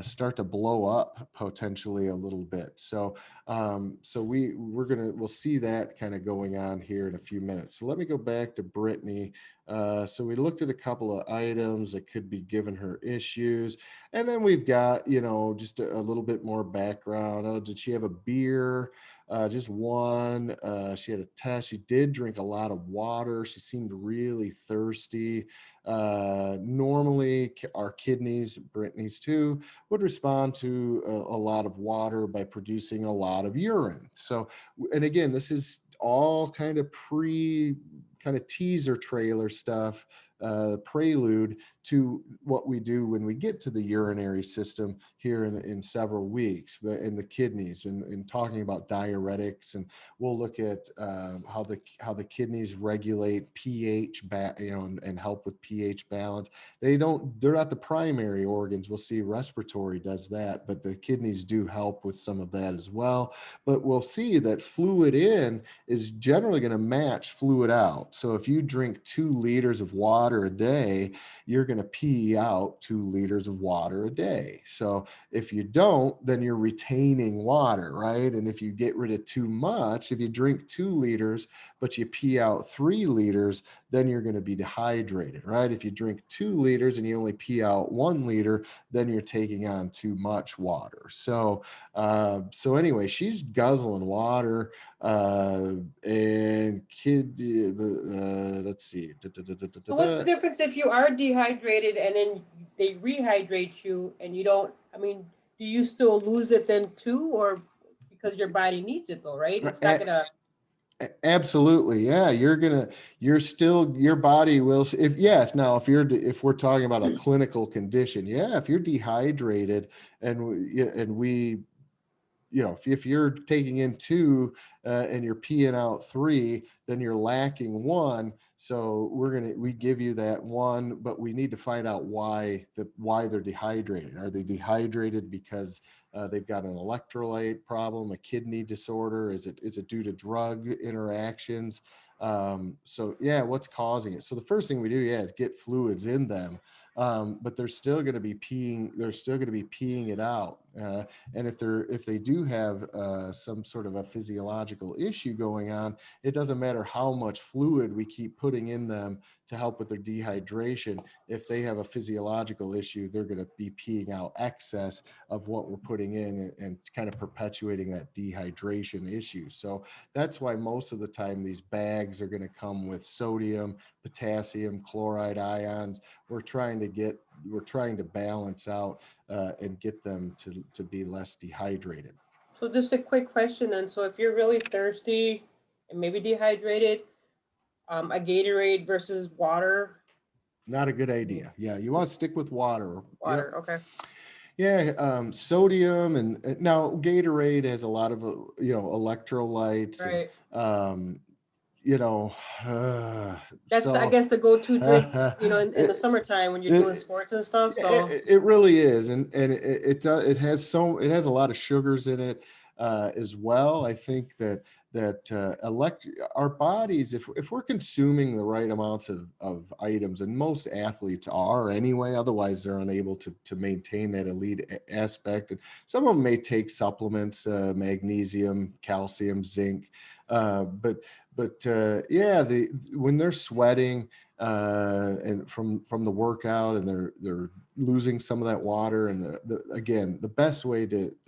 A: start to blow up potentially a little bit. So we'll see that kind of going on here in a few minutes. So let me go back to Brittany. So we looked at a couple of items that could be giving her issues. And then we've got, just a little bit more background. Did she have a beer? just one. She had a test. She did drink a lot of water. She seemed really thirsty. Normally, our kidneys, Brittany's too, would respond to a lot of water by producing a lot of urine. So, and again, this is all kind of teaser trailer stuff, prelude to what we do when we get to the urinary system here in several weeks, in the kidneys, and talking about diuretics, and we'll look at how the kidneys regulate pH, and help with pH balance. They're not the primary organs. We'll see respiratory does that, but the kidneys do help with some of that as well. But we'll see that fluid in is generally going to match fluid out. So if you drink 2 liters of water a day, you're going to pee out 2 liters of water a day. So if you don't, then you're retaining water, right? And if you get rid of too much, if you drink 2 liters, but you pee out 3 liters, then you're going to be dehydrated, right? If you drink 2 liters and you only pee out 1 liter, then you're taking on too much water. So anyway, she's guzzling water, and let's see.
C: So what's the difference if you are dehydrated and then they rehydrate you and you don't, I mean, do you still lose it then too, or because your body needs it though, right? It's not gonna.
A: Absolutely. Yeah. Your body will, if we're talking about a clinical condition, yeah, if you're dehydrated and we, if you're taking in 2 and you're peeing out 3, then you're lacking 1. So we give you that 1, but we need to find out why they're dehydrated. Are they dehydrated because they've got an electrolyte problem, a kidney disorder? Is it due to drug interactions? So yeah, what's causing it? So the first thing we do, is get fluids in them. But they're still going to be peeing it out. And if they do have some sort of a physiological issue going on, it doesn't matter how much fluid we keep putting in them to help with their dehydration. If they have a physiological issue, they're going to be peeing out excess of what we're putting in, and kind of perpetuating that dehydration issue. So that's why most of the time these bags are going to come with sodium, potassium, chloride ions. We're trying to balance out and get them to be less dehydrated.
C: So just a quick question then. So if you're really thirsty and maybe dehydrated, a Gatorade versus water.
A: Not a good idea. Yeah, you want to stick with water.
C: Water,
A: Yep.
C: okay.
A: Yeah, sodium and now Gatorade has a lot of electrolytes.
C: Right.
A: And,
C: That's I guess the go-to drink, in the summertime when you're doing sports and stuff. So
A: it really is, and it has a lot of sugars in it as well. I think that our bodies, if we're consuming the right amounts of items, and most athletes are anyway, otherwise they're unable to maintain that elite aspect. And some of them may take supplements, magnesium, calcium, zinc, but when they're sweating and from the workout, and they're losing some of that water, and again, the best way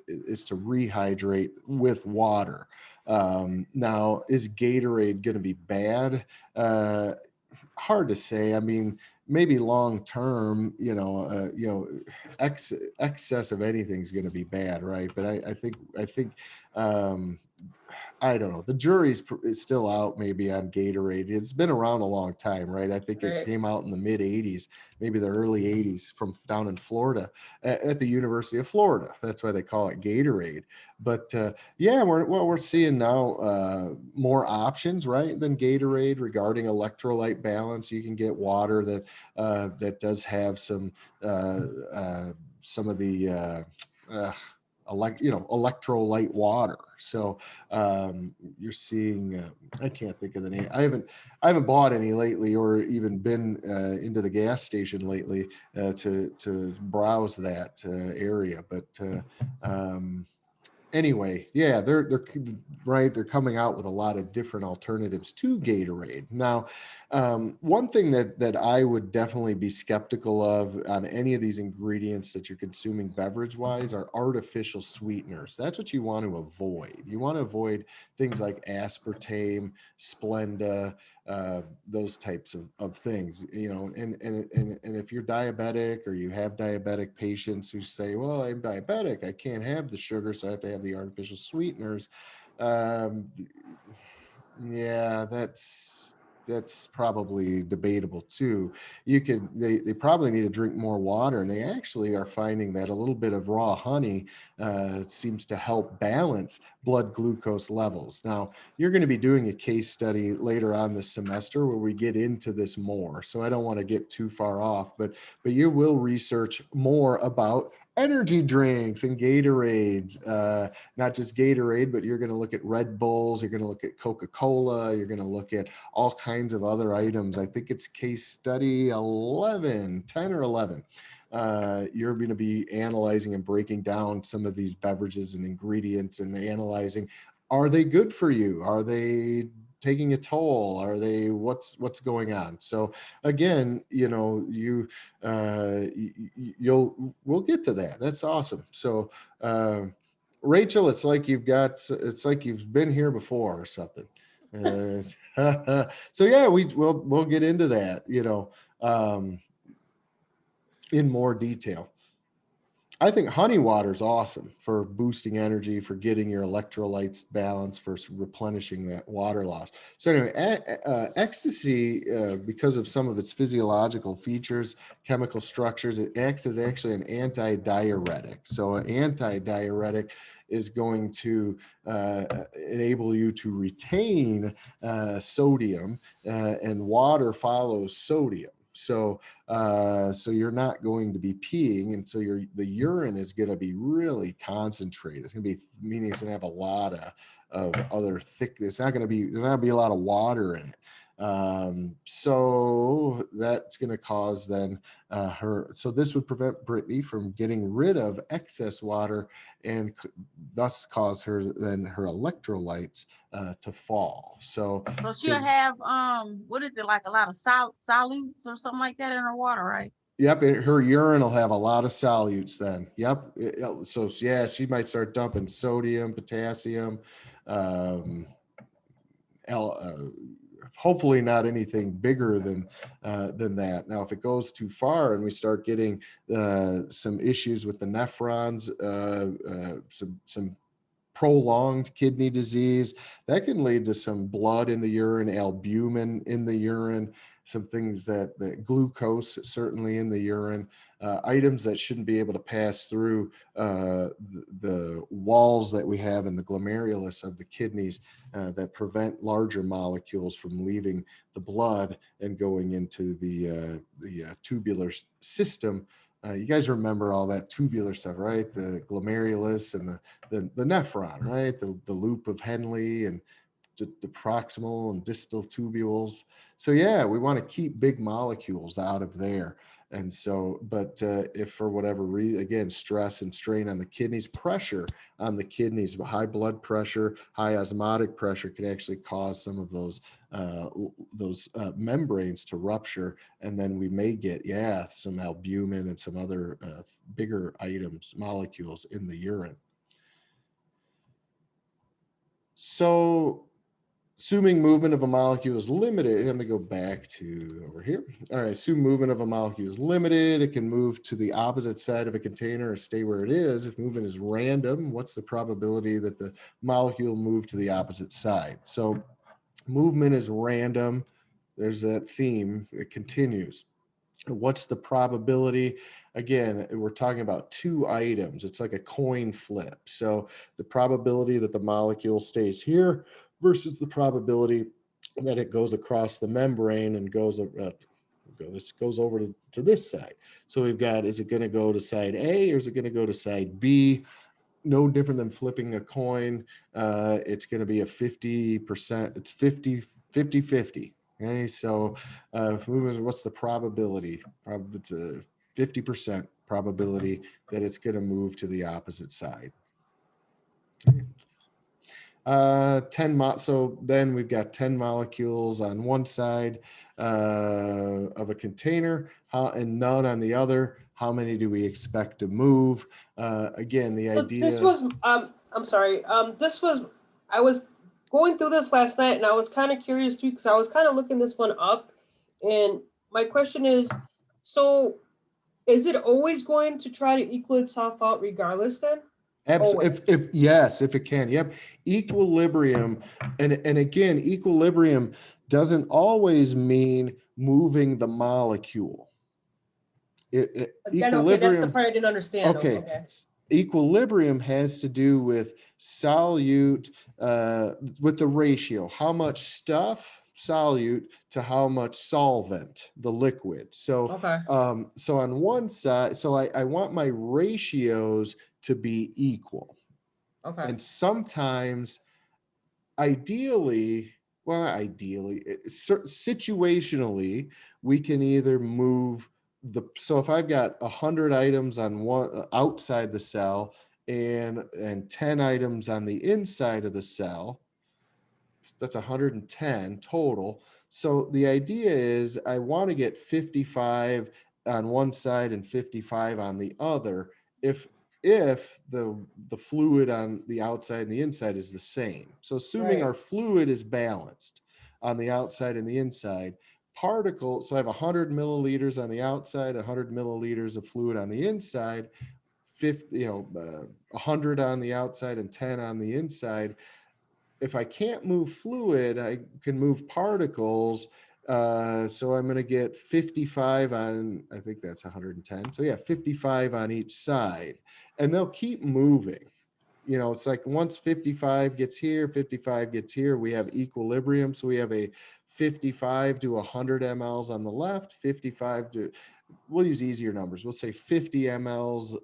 A: is to rehydrate with water. Now, is Gatorade going to be bad? Hard to say. I mean, maybe long term, excess of anything is going to be bad, right? But I think I don't know. The jury's is still out maybe on Gatorade. It's been around a long time, right? I think it came out in the mid 80s, maybe the early 80s, from down in Florida at the University of Florida. That's why they call it Gatorade. But we're seeing now more options, right, than Gatorade regarding electrolyte balance. You can get water that does have some of the electrolyte water. So you're seeing I can't think of the name. I haven't bought any lately, or even been into the gas station lately to browse that area, but anyway, yeah, they're right. They're coming out with a lot of different alternatives to Gatorade. Now, One thing that I would definitely be skeptical of on any of these ingredients that you're consuming beverage wise are artificial sweeteners. That's what you want to avoid. You want to avoid things like aspartame, Splenda, those types of things, you know, and if you're diabetic or you have diabetic patients who say, well, I'm diabetic, I can't have the sugar, so I have to have the artificial sweeteners. Yeah, that's probably debatable too. They probably need to drink more water, and they actually are finding that a little bit of raw honey seems to help balance blood glucose levels. Now, you're going to be doing a case study later on this semester where we get into this more, so I don't want to get too far off, but you will research more about energy drinks and Gatorades, not just Gatorade, but you're going to look at Red Bulls, you're going to look at Coca-Cola, you're going to look at all kinds of other items. I think it's case study 10 or 11. You're going to be analyzing and breaking down some of these beverages and ingredients and analyzing, are they good for you? Are they taking a toll? Are they, what's going on? So again, you know, we'll get to that. That's awesome. So Rachel, it's like you've been here before or something. So yeah, we'll get into that, you know, in more detail. I think honey water is awesome for boosting energy, for getting your electrolytes balanced, for replenishing that water loss. So anyway, ecstasy, because of some of its physiological features, chemical structures, it acts as actually an anti-diuretic. So an anti-diuretic is going to enable you to retain sodium, and water follows sodium. So you're not going to be peeing, and so the urine is going to be really concentrated. It's going to be, meaning it's going to have a lot of other thickness. It's not going to be, there's not going to be a lot of water in it. So that's going to cause then so this would prevent Brittany from getting rid of excess water and thus cause her electrolytes to fall. So
B: she'll have what is it, like a lot of solutes or something like that in her water, right?
A: Yep, her urine will have a lot of solutes then. Yep. So yeah, she might start dumping sodium, potassium, hopefully not anything bigger than that. Now, if it goes too far and we start getting some issues with the nephrons, some prolonged kidney disease, that can lead to some blood in the urine, albumin in the urine, some things that glucose certainly in the urine, items that shouldn't be able to pass through the walls that we have in the glomerulus of the kidneys that prevent larger molecules from leaving the blood and going into the tubular system. You guys remember all that tubular stuff, right? The glomerulus and the nephron, right? The loop of Henle and the proximal and distal tubules. So yeah, we want to keep big molecules out of there. And so, but if for whatever reason, again, stress and strain on the kidneys, pressure on the kidneys, high blood pressure, high osmotic pressure can actually cause some of those membranes to rupture. And then we may get, some albumin and some other bigger items, molecules in the urine. So assuming movement of a molecule is limited, I'm going to go back to over here. All right, assume movement of a molecule is limited. It can move to the opposite side of a container or stay where it is. If movement is random, what's the probability that the molecule move to the opposite side? So movement is random. There's that theme. It continues. What's the probability? Again, we're talking about two items. It's like a coin flip. So the probability that the molecule stays here versus the probability that it goes across the membrane and goes over to this side. So we've got, is it going to go to side A or is it going to go to side B? No different than flipping a coin. It's going to be a 50%. It's 50-50. Okay, so what's the probability? It's a 50% probability that it's going to move to the opposite side. So then we've got 10 molecules on one side, of a container, and none on the other. How many do we expect to move? Again, the
C: So
A: idea.
C: this was, I'm sorry, I was going through this last night and I was kind of curious too, because I was kind of looking this one up. And my question is, so is it always going to try to equal itself out regardless then? Always.
A: If yes, if it can. Yep. Equilibrium. And again, equilibrium doesn't always mean moving the molecule.
C: Then, okay, that's the part I didn't understand.
A: Okay.
C: Okay.
A: Equilibrium has to do with solute, with the ratio, how much stuff, solute, to how much solvent, the liquid. So,
C: Okay.
A: so on one side, so I want my ratios to be equal.
C: Okay.
A: And sometimes, ideally, well, not ideally, situationally, we can either move so if I've got 100 items on one outside the cell and 10 items on the inside of the cell, that's 110 total. So the idea is I want to get 55 on one side and 55 on the other if the fluid on the outside and the inside is the same. So assuming
C: Right.
A: our fluid is balanced on the outside and the inside, particles, so I have 100 milliliters on the outside, 100 milliliters of fluid on the inside, 100 on the outside and 10 on the inside. If I can't move fluid, I can move particles. So I'm going to get 55 on, I think that's 110. So yeah, 55 on each side, and they'll keep moving. You know, it's like once 55 gets here, 55 gets here, we have equilibrium. So we have a 55 to 100 mLs on the left, 55 to, we'll use easier numbers. We'll say 50 mLs,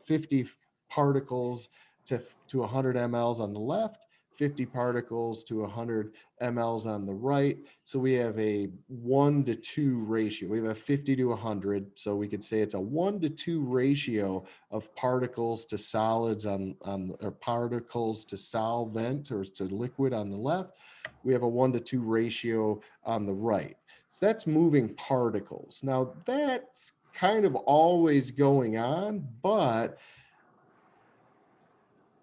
A: 50 particles to 100 mLs on the left, 50 particles to 100 mLs on the right. So we have a 1-to-2 ratio. We have a 50 to 100. So we could say it's a 1-to-2 ratio of particles to solids or particles to solvent or to liquid on the left. We have a 1-to-2 ratio on the right. So that's moving particles. Now that's kind of always going on, but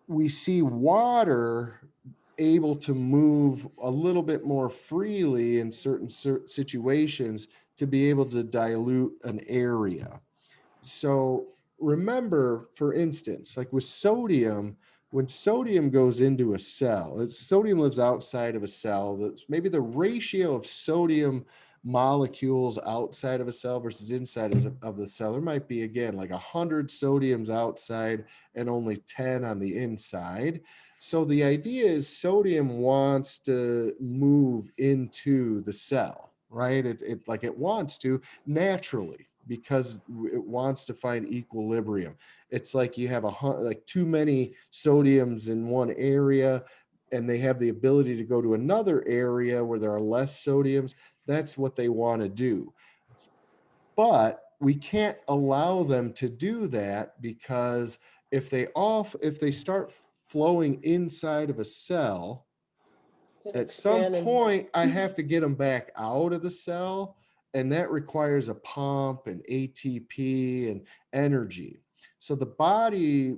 A: we see water able to move a little bit more freely in certain situations to be able to dilute an area. So remember, for instance, like with sodium, when sodium goes into a cell, sodium lives outside of a cell. That's maybe the ratio of sodium molecules outside of a cell versus inside of the cell. There might be, again, like 100 sodiums outside and only 10 on the inside. So the idea is sodium wants to move into the cell, right? It wants to naturally, because it wants to find equilibrium. It's like you have like too many sodiums in one area and they have the ability to go to another area where there are less sodiums. That's what they want to do. But we can't allow them to do that, because if they start flowing inside of a cell, at some point I have to get them back out of the cell, and that requires a pump and ATP and energy. So the body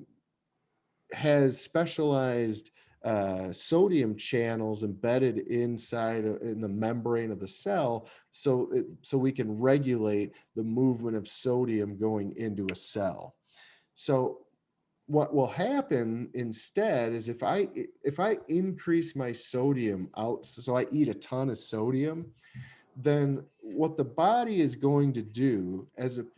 A: has specialized sodium channels embedded inside in the membrane of the cell, so we can regulate the movement of sodium going into a cell. So what will happen instead is if I increase my sodium out, so I eat a ton of sodium, then what the body is going to do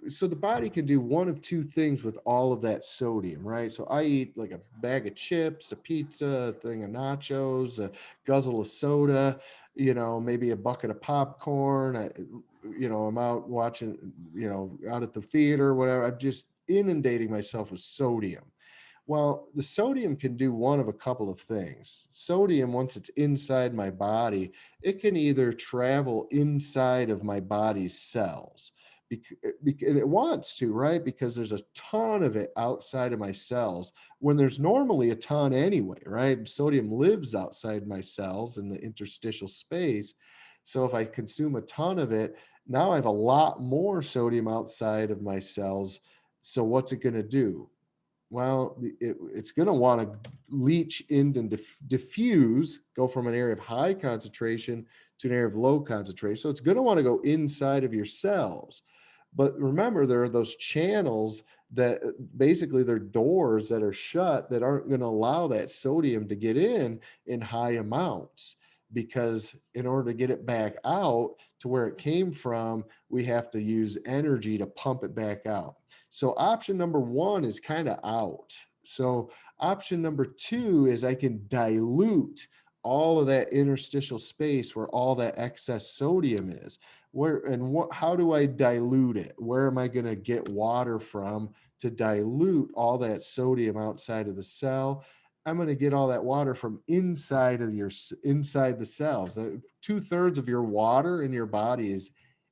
A: so the body can do one of two things with all of that sodium, right? So I eat like a bag of chips, a pizza, a thing of nachos, a guzzle of soda, maybe a bucket of popcorn. I'm out watching, out at the theater, whatever. I'm just inundating myself with sodium. Well, the sodium can do one of a couple of things. Sodium, once it's inside my body, it can either travel inside of my body's cells, and it wants to, right? Because there's a ton of it outside of my cells when there's normally a ton anyway, right? Sodium lives outside my cells in the interstitial space. So if I consume a ton of it, now I have a lot more sodium outside of my cells. So what's it going to do? Well, it's going to want to leach in and diffuse, go from an area of high concentration to an area of low concentration. So it's going to want to go inside of your cells. But remember, there are those channels that basically they're doors that are shut that aren't going to allow that sodium to get in high amounts, because in order to get it back out to where it came from, we have to use energy to pump it back out. So option number one is kind of out. So option number two is I can dilute all of that interstitial space where all that excess sodium is. How do I dilute it? Where am I going to get water from to dilute all that sodium outside of the cell? I'm going to get all that water from inside the cells. 2/3 of your water in your body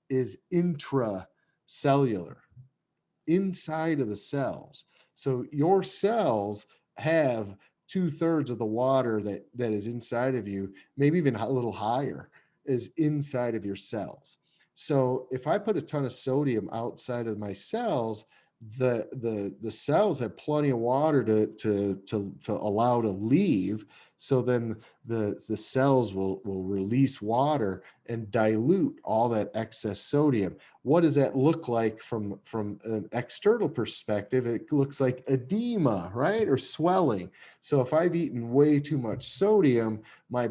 A: is intracellular, inside of the cells. So your cells have 2/3 of the water that is inside of you, maybe even a little higher, is inside of your cells. So if I put a ton of sodium outside of my cells, the cells have plenty of water to allow to leave. So then the cells will release water and dilute all that excess sodium. What does that look like from an external perspective? It looks like edema, right? Or swelling. So if I've eaten way too much sodium, my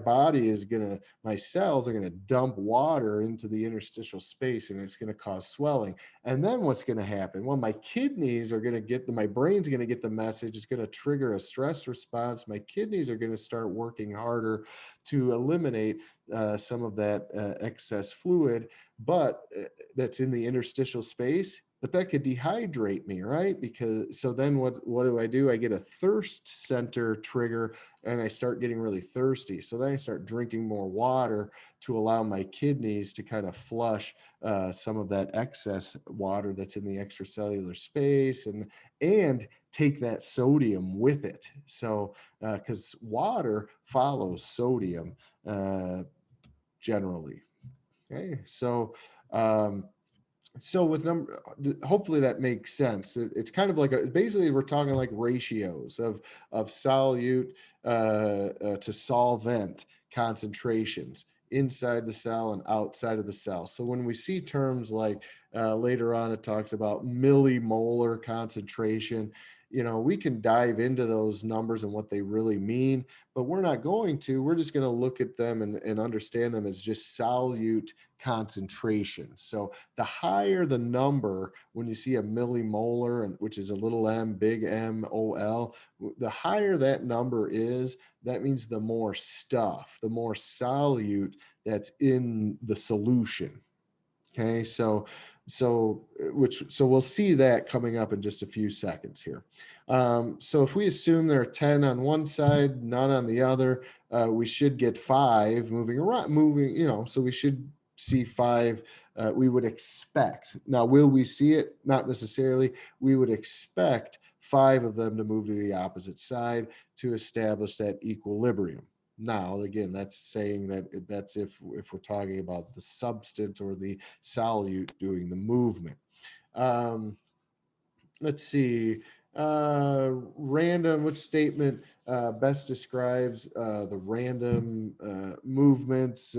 A: cells are gonna dump water into the interstitial space, and it's gonna cause swelling. And then what's gonna happen? Well, my brain's gonna get the message. It's gonna trigger a stress response. My kidneys are gonna start working harder to eliminate some of that excess fluid, but that's in the interstitial space. But that could dehydrate me, right? So then what do? I get a thirst center trigger, and I start getting really thirsty. So then I start drinking more water to allow my kidneys to kind of flush some of that excess water that's in the extracellular space, and take that sodium with it. So because water follows sodium generally. Okay, so with hopefully that makes sense. It's kind of like basically we're talking like ratios of solute to solvent concentrations inside the cell and outside of the cell. So when we see terms like later on, it talks about millimolar concentration, we can dive into those numbers and what they really mean, but we're not going to. We're just going to look at them and understand them as just solute concentration. So the higher the number, when you see a millimolar, and which is a little m, big M, OL, the higher that number is, that means the more stuff, the more solute that's in the solution. Okay, so we'll see that coming up in just a few seconds here. So if we assume there are 10 on one side, none on the other, we should get 5 moving, so we should see 5. We would expect. Now, will we see it? Not necessarily. We would expect 5 of them to move to the opposite side to establish that equilibrium. Now, again, that's saying that's if we're talking about the substance or the solute doing the movement. Let's see. Which statement best describes the random movements,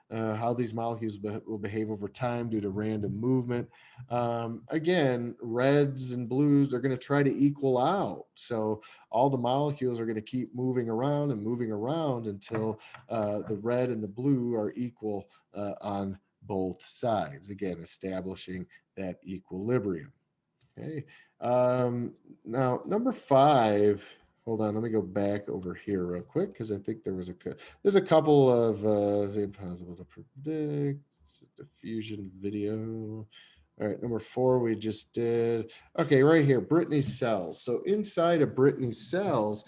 A: how these molecules will behave over time due to random movement. Again, reds and blues are going to try to equal out. So all the molecules are going to keep moving around until the red and the blue are equal on both sides. Again, establishing that equilibrium. Okay. Now number 5, hold on, let me go back over here real quick, because I think there's a couple of impossible to predict. Diffusion video. All right, number 4 we just did. Okay, right here, Brittany's cells. So inside of Brittany's cells,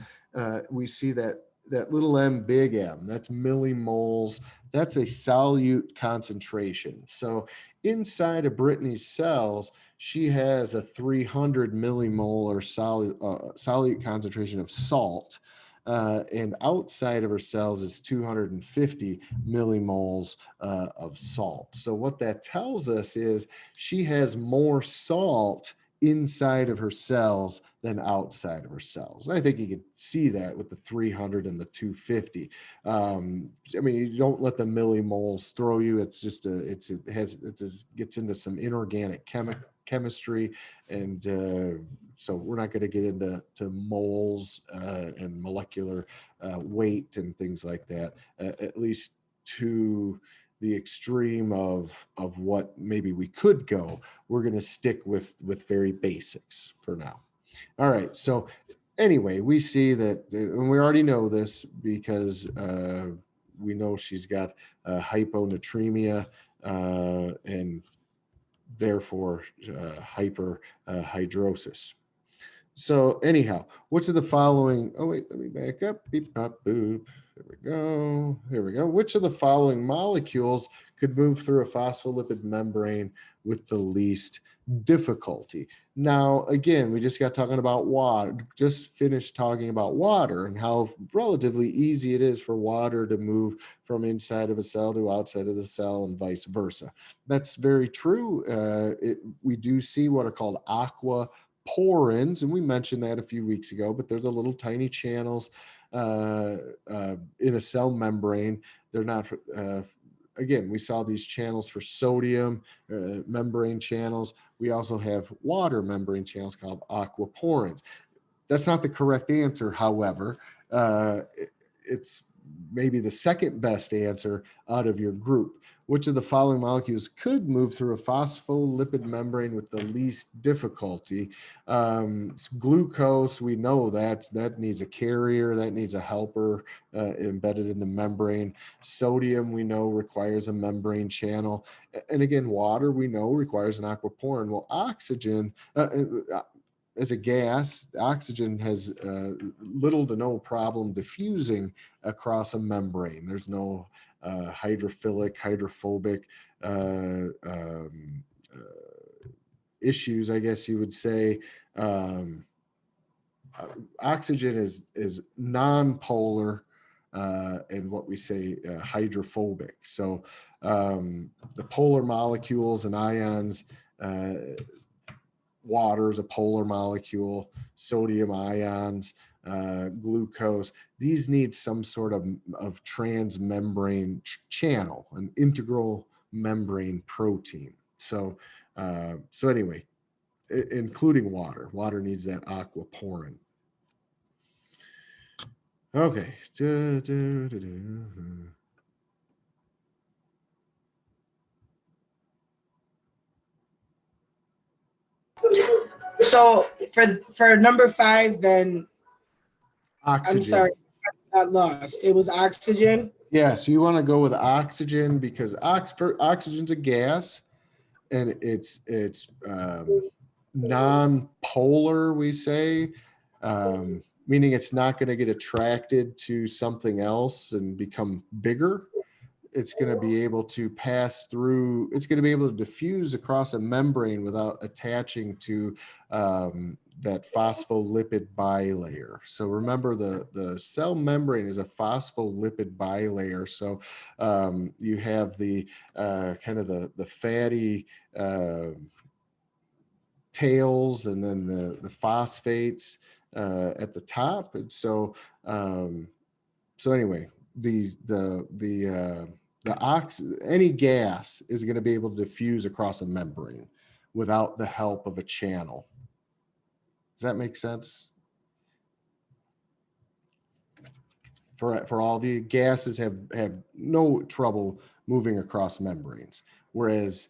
A: we see that little m, big M, that's millimoles. That's a solute concentration. So inside of Brittany's cells, she has a 300 millimolar solute concentration of salt. and outside of her cells is 250 millimoles of salt. So what that tells us is she has more salt inside of her cells than outside of her cells. I think you can see that with the 300 and the 250. I mean, you don't let the millimoles throw you. It's just it gets into some inorganic chemistry, and so we're not going to get into moles and molecular weight and things like that, at least to the extreme of what maybe we could go. We're going to stick with very basics for now. All right. So anyway, we see that, and we already know this because we know she's got hyponatremia and therefore hyperhidrosis. So anyhow, which of the following, oh wait, let me back up, beep, pop, boop. There we go. Here we go. Which of the following molecules could move through a phospholipid membrane with the least difficulty? Now, again, we just got talking about water, just finished talking about water and how relatively easy it is for water to move from inside of a cell to outside of the cell and vice versa. That's very true. We do see what are called aquaporins, and we mentioned that a few weeks ago, but they're the little tiny channels in a cell membrane. They're not, again, we saw these channels for sodium membrane channels. We also have water membrane channels called aquaporins. That's not the correct answer, however. It's maybe the second best answer out of your group. Which of the following molecules could move through a phospholipid membrane with the least difficulty? Glucose, we know that needs a carrier, that needs a helper embedded in the membrane. Sodium, we know, requires a membrane channel. And again, water, we know, requires an aquaporin. Well, oxygen, as a gas, oxygen has little to no problem diffusing across a membrane. There's no hydrophilic, hydrophobic issues, I guess you would say. Oxygen is non-polar and what we say hydrophobic. So the polar molecules and ions, water is a polar molecule, sodium ions, glucose, these need some sort of transmembrane channel, an integral membrane protein. So anyway, including water. Water needs that aquaporin. Okay.
E: So for number 5, then
A: Oxygen.
E: I'm sorry, I got lost. It was oxygen.
A: Yeah, so you want to go with oxygen because oxygen's a gas, and it's non-polar, we say, meaning it's not going to get attracted to something else and become bigger. It's going to be able to pass through, it's going to be able to diffuse across a membrane without attaching to that phospholipid bilayer. So remember, the cell membrane is a phospholipid bilayer. So you have the kind of the fatty tails and then the phosphates at the top. And so anyway, any gas is going to be able to diffuse across a membrane without the help of a channel. Does that make sense? For all the gases have no trouble moving across membranes, whereas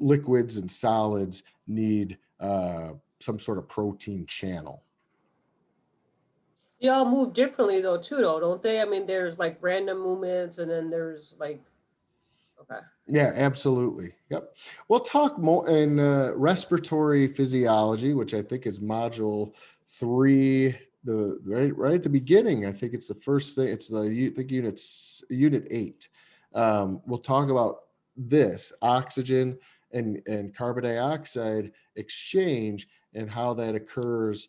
A: liquids and solids need some sort of protein channel.
C: They all move differently though, too, don't they? I mean, there's like random movements, and then there's like, okay.
A: Yeah, absolutely. Yep. We'll talk more in respiratory physiology, which I think is module 3. Right at the beginning, I think it's the first thing. It's unit 8. We'll talk about this oxygen and carbon dioxide exchange and how that occurs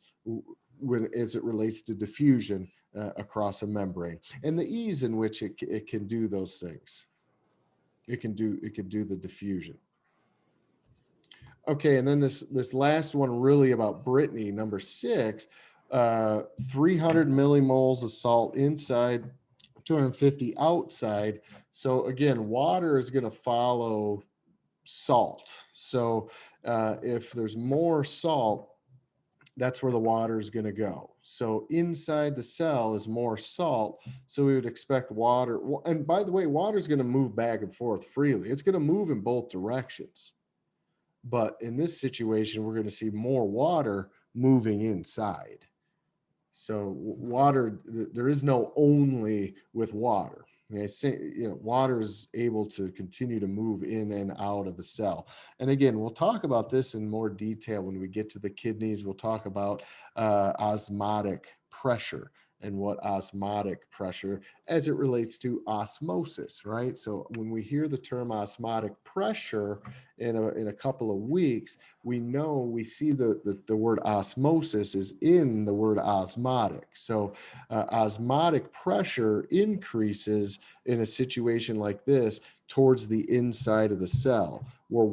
A: as it relates to diffusion across a membrane, and the ease in which it can do those things. It can do the diffusion. Okay, and then this last one really about Brittany, number 6, 300 millimoles of salt inside, 250 outside. So again, water is going to follow salt. So if there's more salt, that's where the water is going to go. So inside the cell is more salt. So we would expect water. And by the way, water is going to move back and forth freely. It's going to move in both directions. But in this situation, we're going to see more water moving inside. So water, there is no only with water. Water is able to continue to move in and out of the cell. And again, we'll talk about this in more detail when we get to the kidneys. We'll talk about osmotic pressure and what osmotic pressure as it relates to osmosis, right? So when we hear the term osmotic pressure in a couple of weeks, we see the word osmosis is in the word osmotic. So osmotic pressure increases in a situation like this towards the inside of the cell, where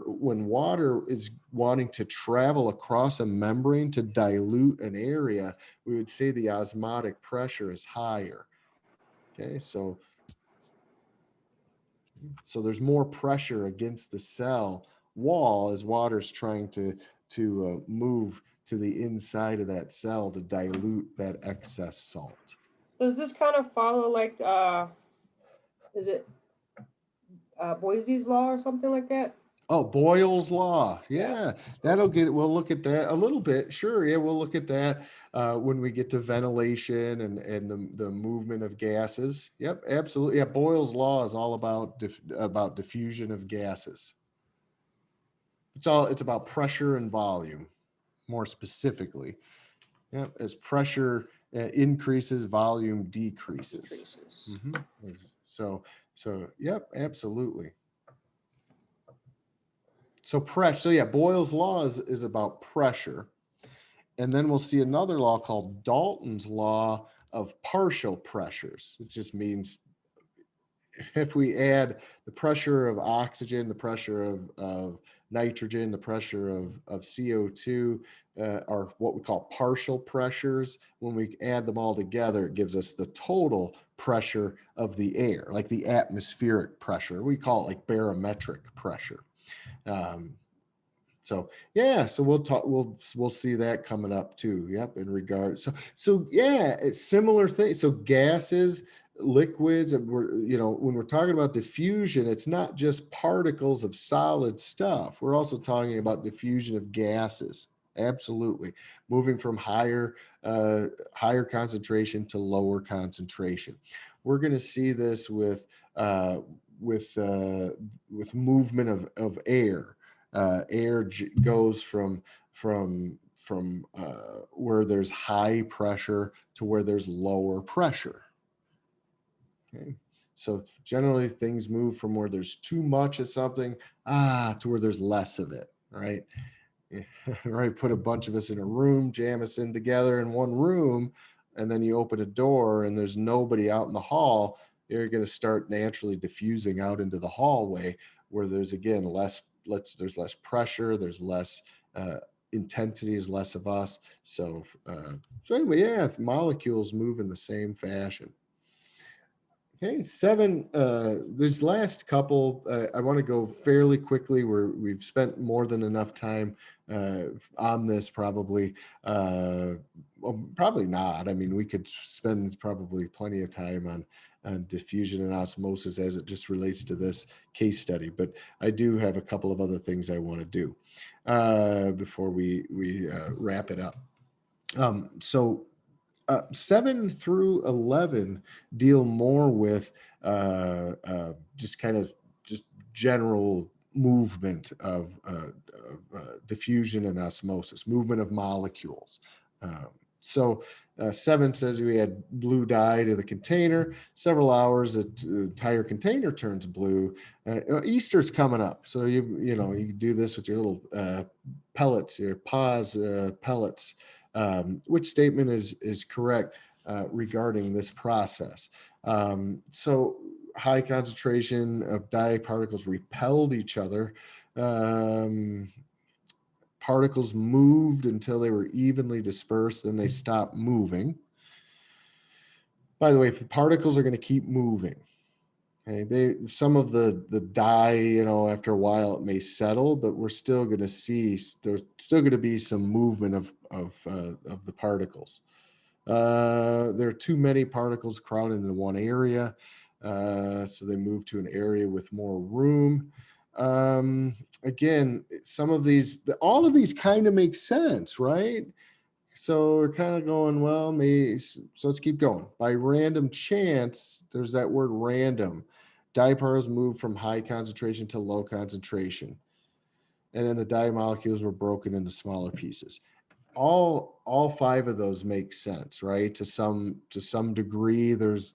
A: when water is wanting to travel across a membrane to dilute an area, we would say the osmotic pressure is higher. Okay, so there's more pressure against the cell wall as water's trying to move to the inside of that cell to dilute that excess salt.
C: Does this kind of follow like, is it Boise's law or something like that?
A: Oh, Boyle's law. Yeah, we'll look at that a little bit. Sure. Yeah, we'll look at that when we get to ventilation and the movement of gases. Yep, absolutely. Yeah, Boyle's law is all about diffusion of gases. It's about pressure and volume, more specifically. Yep, as pressure increases, volume decreases. Mm-hmm. So yep, absolutely. So pressure. So yeah, Boyle's law is about pressure. And then we'll see another law called Dalton's law of partial pressures. It just means if we add the pressure of oxygen, the pressure of nitrogen, the pressure of CO2 are what we call partial pressures. When we add them all together, it gives us the total pressure of the air, like the atmospheric pressure. We call it like barometric pressure. So we'll see that coming up too. Yep, in regards. So yeah, it's similar thing. So gases, liquids, and when we're talking about diffusion, it's not just particles of solid stuff. We're also talking about diffusion of gases. Absolutely, moving from higher concentration to lower concentration. We're going to see this with movement of air. Air goes from where there's high pressure to where there's lower pressure. Okay, so generally things move from where there's too much of something to where there's less of it. Right, right. Put a bunch of us in a room, jam us in together in one room, and then you open a door and there's nobody out in the hall. You're going to start naturally diffusing out into the hallway where there's again there's less pressure, there's less intensity, is less of us. So anyway, yeah, molecules move in the same fashion. Okay, 7. This last couple, I want to go fairly quickly. We've spent more than enough time on this, probably. Well, probably not. I mean, we could spend probably plenty of time on diffusion and osmosis as it just relates to this case study. But I do have a couple of other things I want to do before we wrap it up. 7 through 11 deal more with just general movement of diffusion and osmosis, movement of molecules. 7 says we add blue dye to the container. Several hours, the entire container turns blue. Easter's coming up, so you do this with your little pellets, your pause pellets. Which statement is correct? regarding this process. So high concentration of dye particles repelled each other. Particles moved until they were evenly dispersed, then they stopped moving. By the way, the particles are going to keep moving. Okay, some of the dye, you know, after a while it may settle, but we're still going to see there's still going to be some movement of the particles. There are too many particles crowded into one area, so they move to an area with more room. Again, some of these, all of these kind of make sense, right? So we're kind of going, well, maybe, so let's keep going. By random chance, there's that word random. Dye particles move from high concentration to low concentration. And then the dye molecules were broken into smaller pieces. All five of those make sense, right? To some degree, there's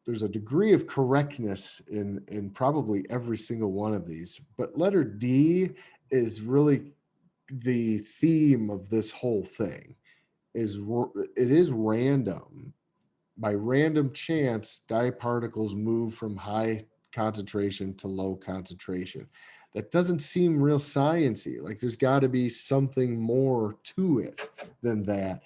A: a degree of correctness in probably every single one of these. But letter D is really the theme of this whole thing. It is random. By random chance, dye particles move from high concentration to low concentration. That doesn't seem real sciencey. Like there's got to be something more to it than that.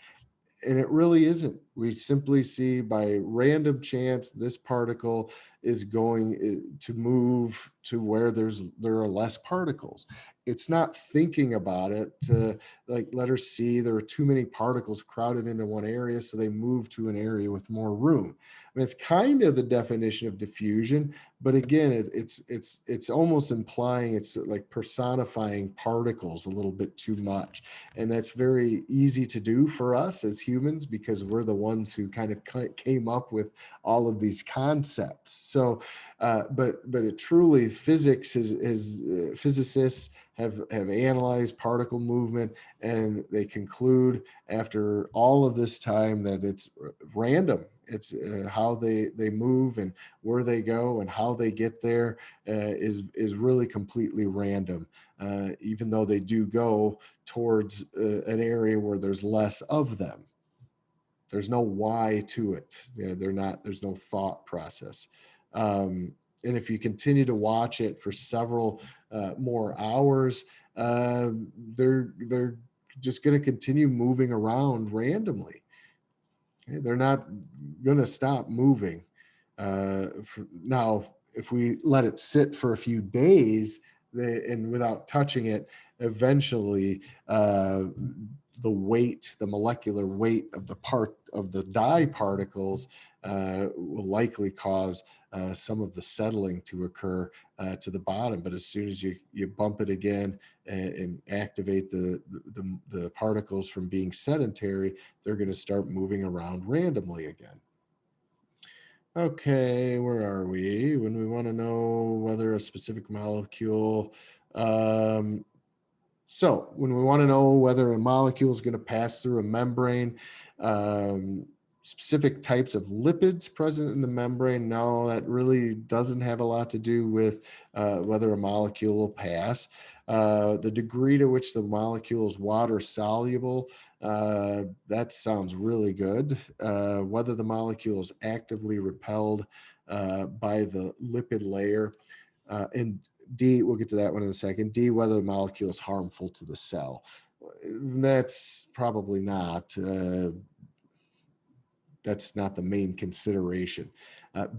A: And it really isn't. We simply see by random chance, this particle is going to move to where there are less particles. It's not thinking about it to, like letter C, there are too many particles crowded into one area, so they move to an area with more room. I mean, it's kind of the definition of diffusion, but again, it's almost implying, it's like personifying particles a little bit too much. And that's very easy to do for us as humans because we're the ones who kind of came up with all of these concepts. So, but it truly, physics is physicists have analyzed particle movement, and they conclude after all of this time that it's random. It's how they move and where they go and how they get there is really completely random. Even though they do go towards an area where there's less of them. There's no why to it. There's no thought process. And if you continue to watch it for several more hours, they're just going to continue moving around randomly. Okay? They're not going to stop moving. Now, if we let it sit for a few days and without touching it, eventually the molecular weight of the dye particles will likely cause some of the settling to occur to the bottom. But as soon as you bump it again and activate the particles from being sedentary, they're going to start moving around randomly again. Okay, where are we? When we want to know whether a specific molecule, so when we want to know whether a molecule is going to pass through a membrane, specific types of lipids present in the membrane, no, that really doesn't have a lot to do with whether a molecule will pass. The degree to which the molecule is water soluble, that sounds really good. Whether the molecule is actively repelled by the lipid layer, and D, we'll get to that one in a second. D, whether the molecule is harmful to the cell. That's probably not. That's not the main consideration.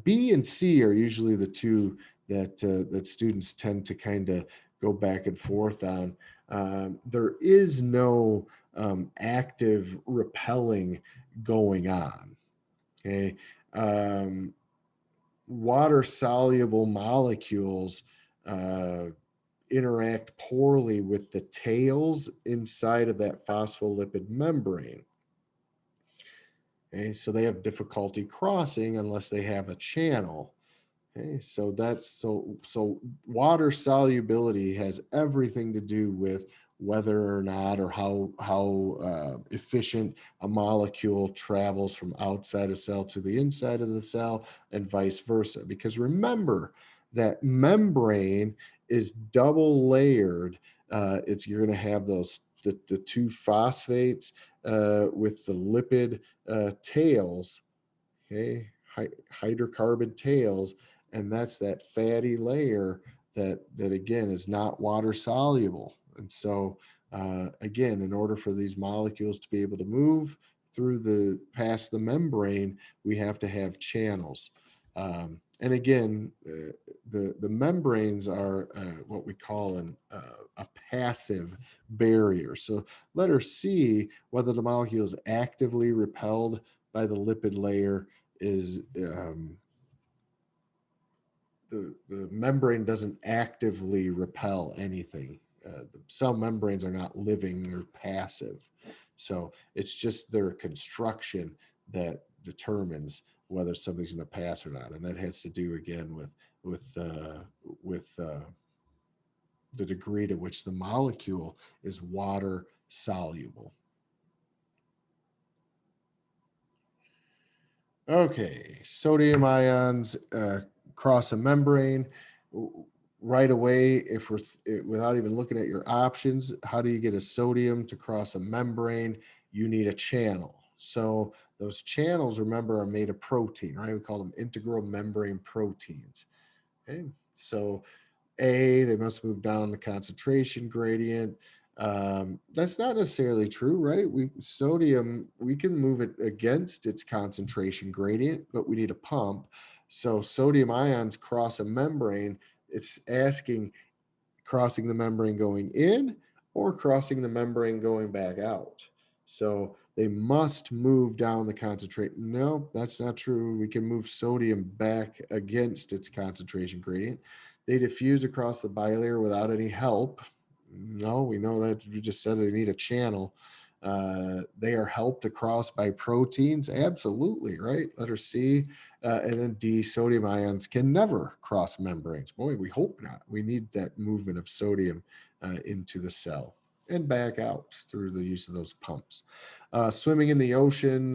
A: B and C are usually the two that students tend to kind of go back and forth on. There is no active repelling going on. Okay. Water soluble molecules interact poorly with the tails inside of that phospholipid membrane. Okay, so they have difficulty crossing unless they have a channel. Okay, so so water solubility has everything to do with whether or not or how efficient a molecule travels from outside a cell to the inside of the cell and vice versa. Because remember that membrane is double layered. You're going to have those the two phosphates with the lipid tails, okay, hydrocarbon tails, and that's that fatty layer that again is not water soluble. And so again, in order for these molecules to be able to move through past the membrane, we have to have channels. And again, the membranes are what we call a passive barrier. So letter C, whether the molecule is actively repelled by the lipid layer, is the membrane doesn't actively repel anything. Some membranes are not living, they're passive. So it's just their construction that determines whether something's going to pass or not. And that has to do again with the degree to which the molecule is water soluble. Okay, sodium ions cross a membrane. Right away, if we're without even looking at your options, how do you get a sodium to cross a membrane? You need a channel. So those channels, remember, are made of protein, right? We call them integral membrane proteins. Okay, so they must move down the concentration gradient. That's not necessarily true, right? Sodium, we can move it against its concentration gradient, but we need a pump. So sodium ions cross a membrane. It's asking crossing the membrane going in or crossing the membrane going back out. So they must move down the concentrate. No, that's not true. We can move sodium back against its concentration gradient. They diffuse across the bilayer without any help. No, we know that. We just said they need a channel. They are helped across by proteins. Absolutely, right? Letter C. And then D, sodium ions can never cross membranes. Boy, we hope not. We need that movement of sodium into the cell and back out through the use of those pumps. Swimming in the ocean,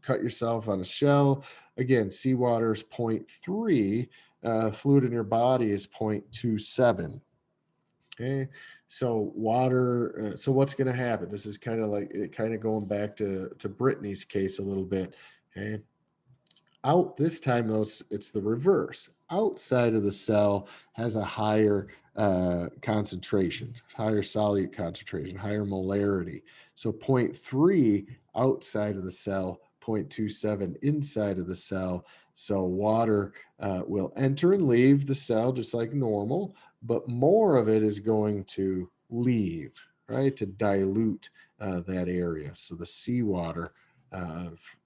A: cut yourself on a shell. Again, seawater is 0.3. Fluid in your body is 0.27. Okay, so water. So what's going to happen? This is kind of going back to Brittany's case a little bit. Okay, out this time though, it's the reverse. Outside of the cell has a higher concentration, higher solute concentration, higher molarity. So 0.3 outside of the cell, 0.27 inside of the cell. So water will enter and leave the cell just like normal, but more of it is going to leave, right, to dilute that area. So the seawater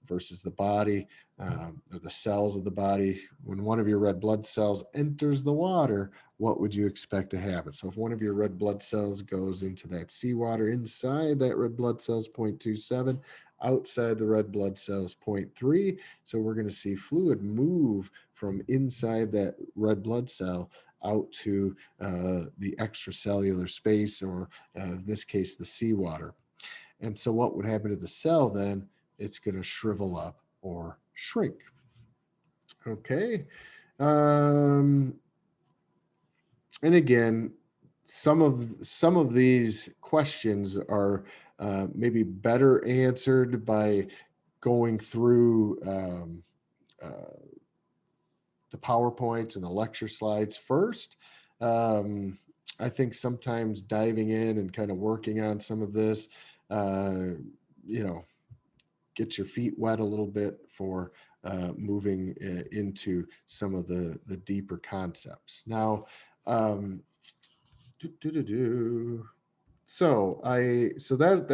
A: versus the body, or the cells of the body, when one of your red blood cells enters the water, what would you expect to happen? So if one of your red blood cells goes into that seawater, inside that red blood cells 0.27, outside the red blood cells 0.3. So we're going to see fluid move from inside that red blood cell out to the extracellular space, or in this case, the seawater. And so what would happen to the cell then? It's going to shrivel up or shrink. Okay. And again, some of these questions are maybe better answered by going through the PowerPoints and the lecture slides first. I think sometimes diving in and kind of working on some of this, get your feet wet a little bit for moving into some of the deeper concepts. Now, so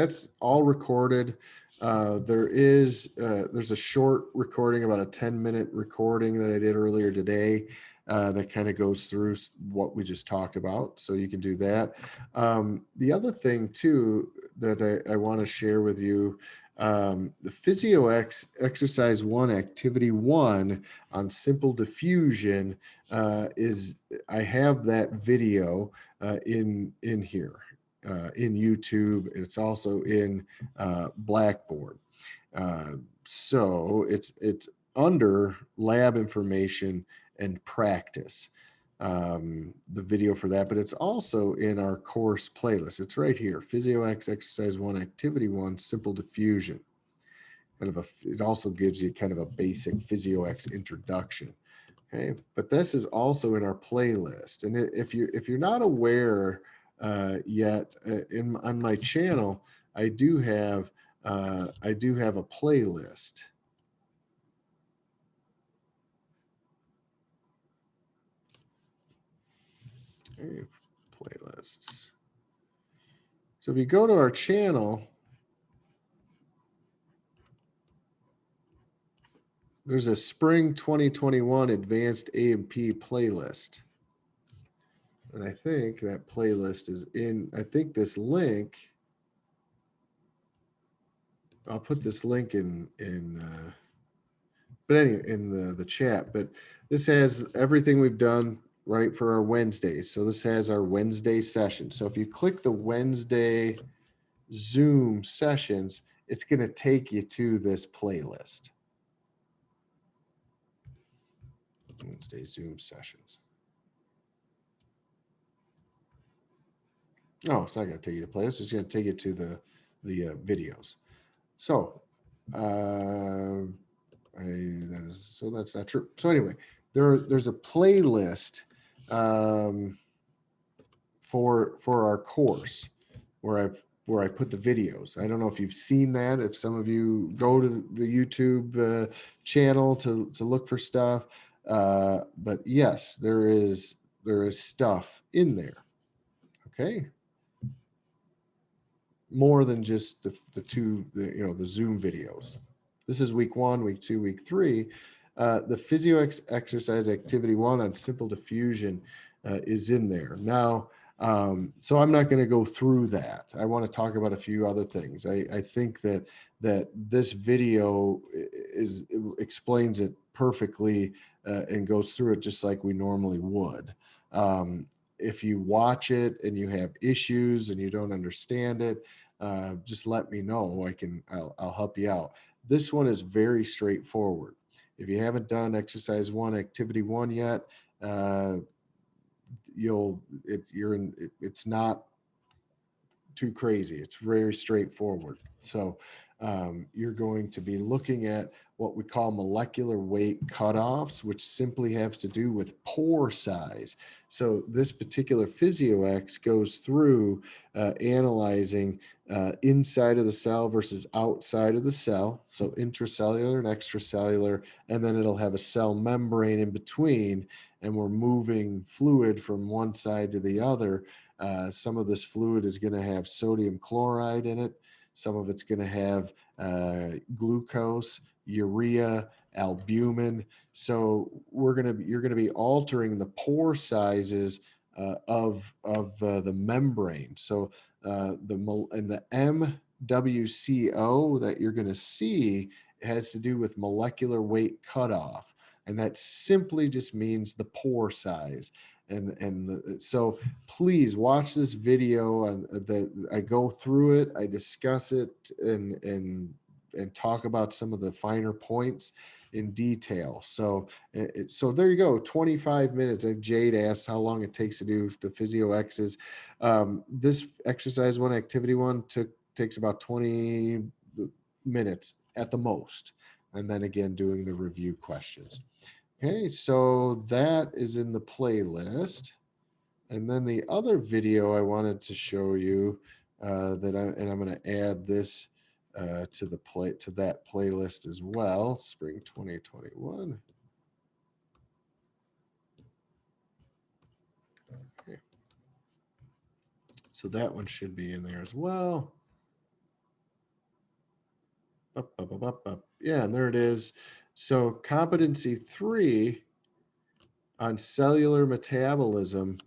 A: that's all recorded. There's a short recording, about a 10-minute recording that I did earlier today that kind of goes through what we just talked about. So you can do that. The other thing too that I want to share with you, the Physio Exercise 1, Activity 1 on simple diffusion is, I have that video in here. In YouTube. It's also in Blackboard. So it's under lab information and practice. the video for that, but it's also in our course playlist. It's right here, PhysioX Exercise 1, Activity 1, Simple Diffusion. It also gives you kind of a basic PhysioX introduction. Okay, but this is also in our playlist, and if you're not aware yet, on my channel, I do have a playlist. Okay, playlists. So if you go to our channel, there's a Spring 2021 Advanced A&P playlist. And I think that playlist is in, I think this link, I'll put this link but anyway, in the chat, but this has everything we've done right for our Wednesdays. So this has our Wednesday session. So if you click the Wednesday Zoom sessions, it's going to take you to this playlist. Wednesday Zoom sessions. Oh, it's not going to take you to playlist. It's going to take you to the videos. So, that's not true. So anyway, there's a playlist for our course where I put the videos. I don't know if you've seen that. If some of you go to the YouTube channel to look for stuff, but yes, there is stuff in there. Okay. More than just the Zoom videos. This is week 1, week 2, week 3. The PhysioX Exercise Activity 1 on Simple Diffusion is in there. Now, so I'm not going to go through that. I want to talk about a few other things. I think that this video explains it perfectly and goes through it just like we normally would. If you watch it and you have issues and you don't understand it, just let me know. I'll help you out. This one is very straightforward. If you haven't done exercise 1, activity 1 yet, it's not too crazy. It's very straightforward. So you're going to be looking at what we call molecular weight cutoffs, which simply has to do with pore size. So this particular PhysioX goes through analyzing inside of the cell versus outside of the cell, so intracellular and extracellular, and then it'll have a cell membrane in between, and we're moving fluid from one side to the other. Some of this fluid is going to have sodium chloride in it. Some of it's going to have glucose, urea, albumin. So you're going to be altering the pore sizes of the membrane. So the MWCO that you're going to see has to do with molecular weight cutoff, and that simply just means the pore size. So please watch this video. I go through it, I discuss it, and talk about some of the finer points in detail. So there you go, 25 minutes. Jade asked how long it takes to do the PhysioX's. This exercise 1, activity 1 takes about 20 minutes at the most, and then again doing the review questions. Okay, so that is in the playlist. And then the other video I wanted to show you I'm going to add this to that playlist as well, Spring 2021. Okay. So that one should be in there as well. Yeah, and there it is. So competency 3 on cellular metabolism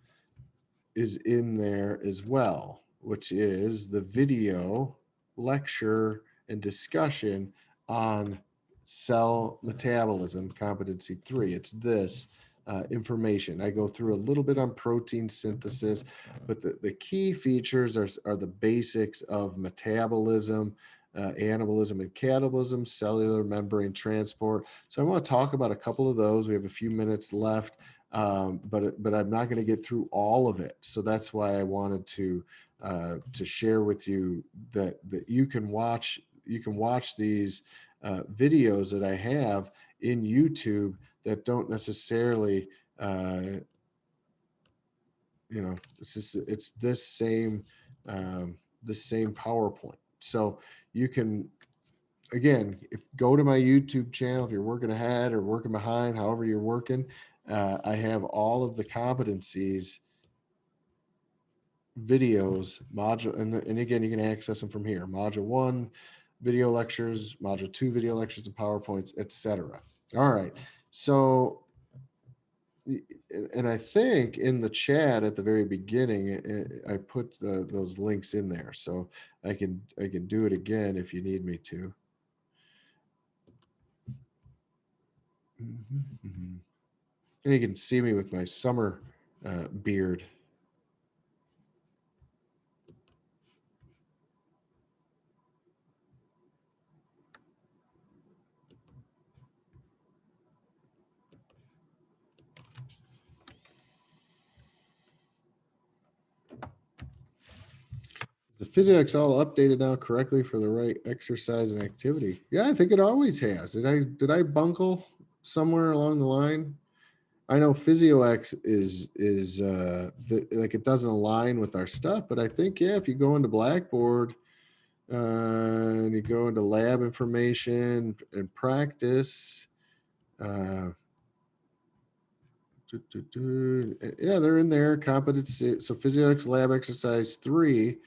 A: is in there as well, which is the video lecture and discussion on cell metabolism, competency 3. It's this information. I go through a little bit on protein synthesis, but the key features are the basics of metabolism, anabolism and catabolism, cellular membrane transport. So I want to talk about a couple of those. We have a few minutes left. but I'm not going to get through all of it. So that's why I wanted to share with you that you can watch these videos that I have in YouTube that don't necessarily it's this same PowerPoint. So you can, again, go to my YouTube channel if you're working ahead or working behind, however you're working. I have all of the competencies videos module, and again, you can access them from here. Module 1 video lectures, module 2 video lectures and PowerPoints, etc. All right. So, and I think in the chat at the very beginning, I put those links in there, so I can do it again if you need me to. And you can see me with my summer beard. The physics all updated now correctly for the right exercise and activity. Yeah, I think it always has. Did I bungle somewhere along the line? I know PhysioX is like it doesn't align with our stuff, but I think, yeah, if you go into Blackboard and you go into lab information and practice, yeah, they're in there. Competency. So PhysioX lab exercise 3,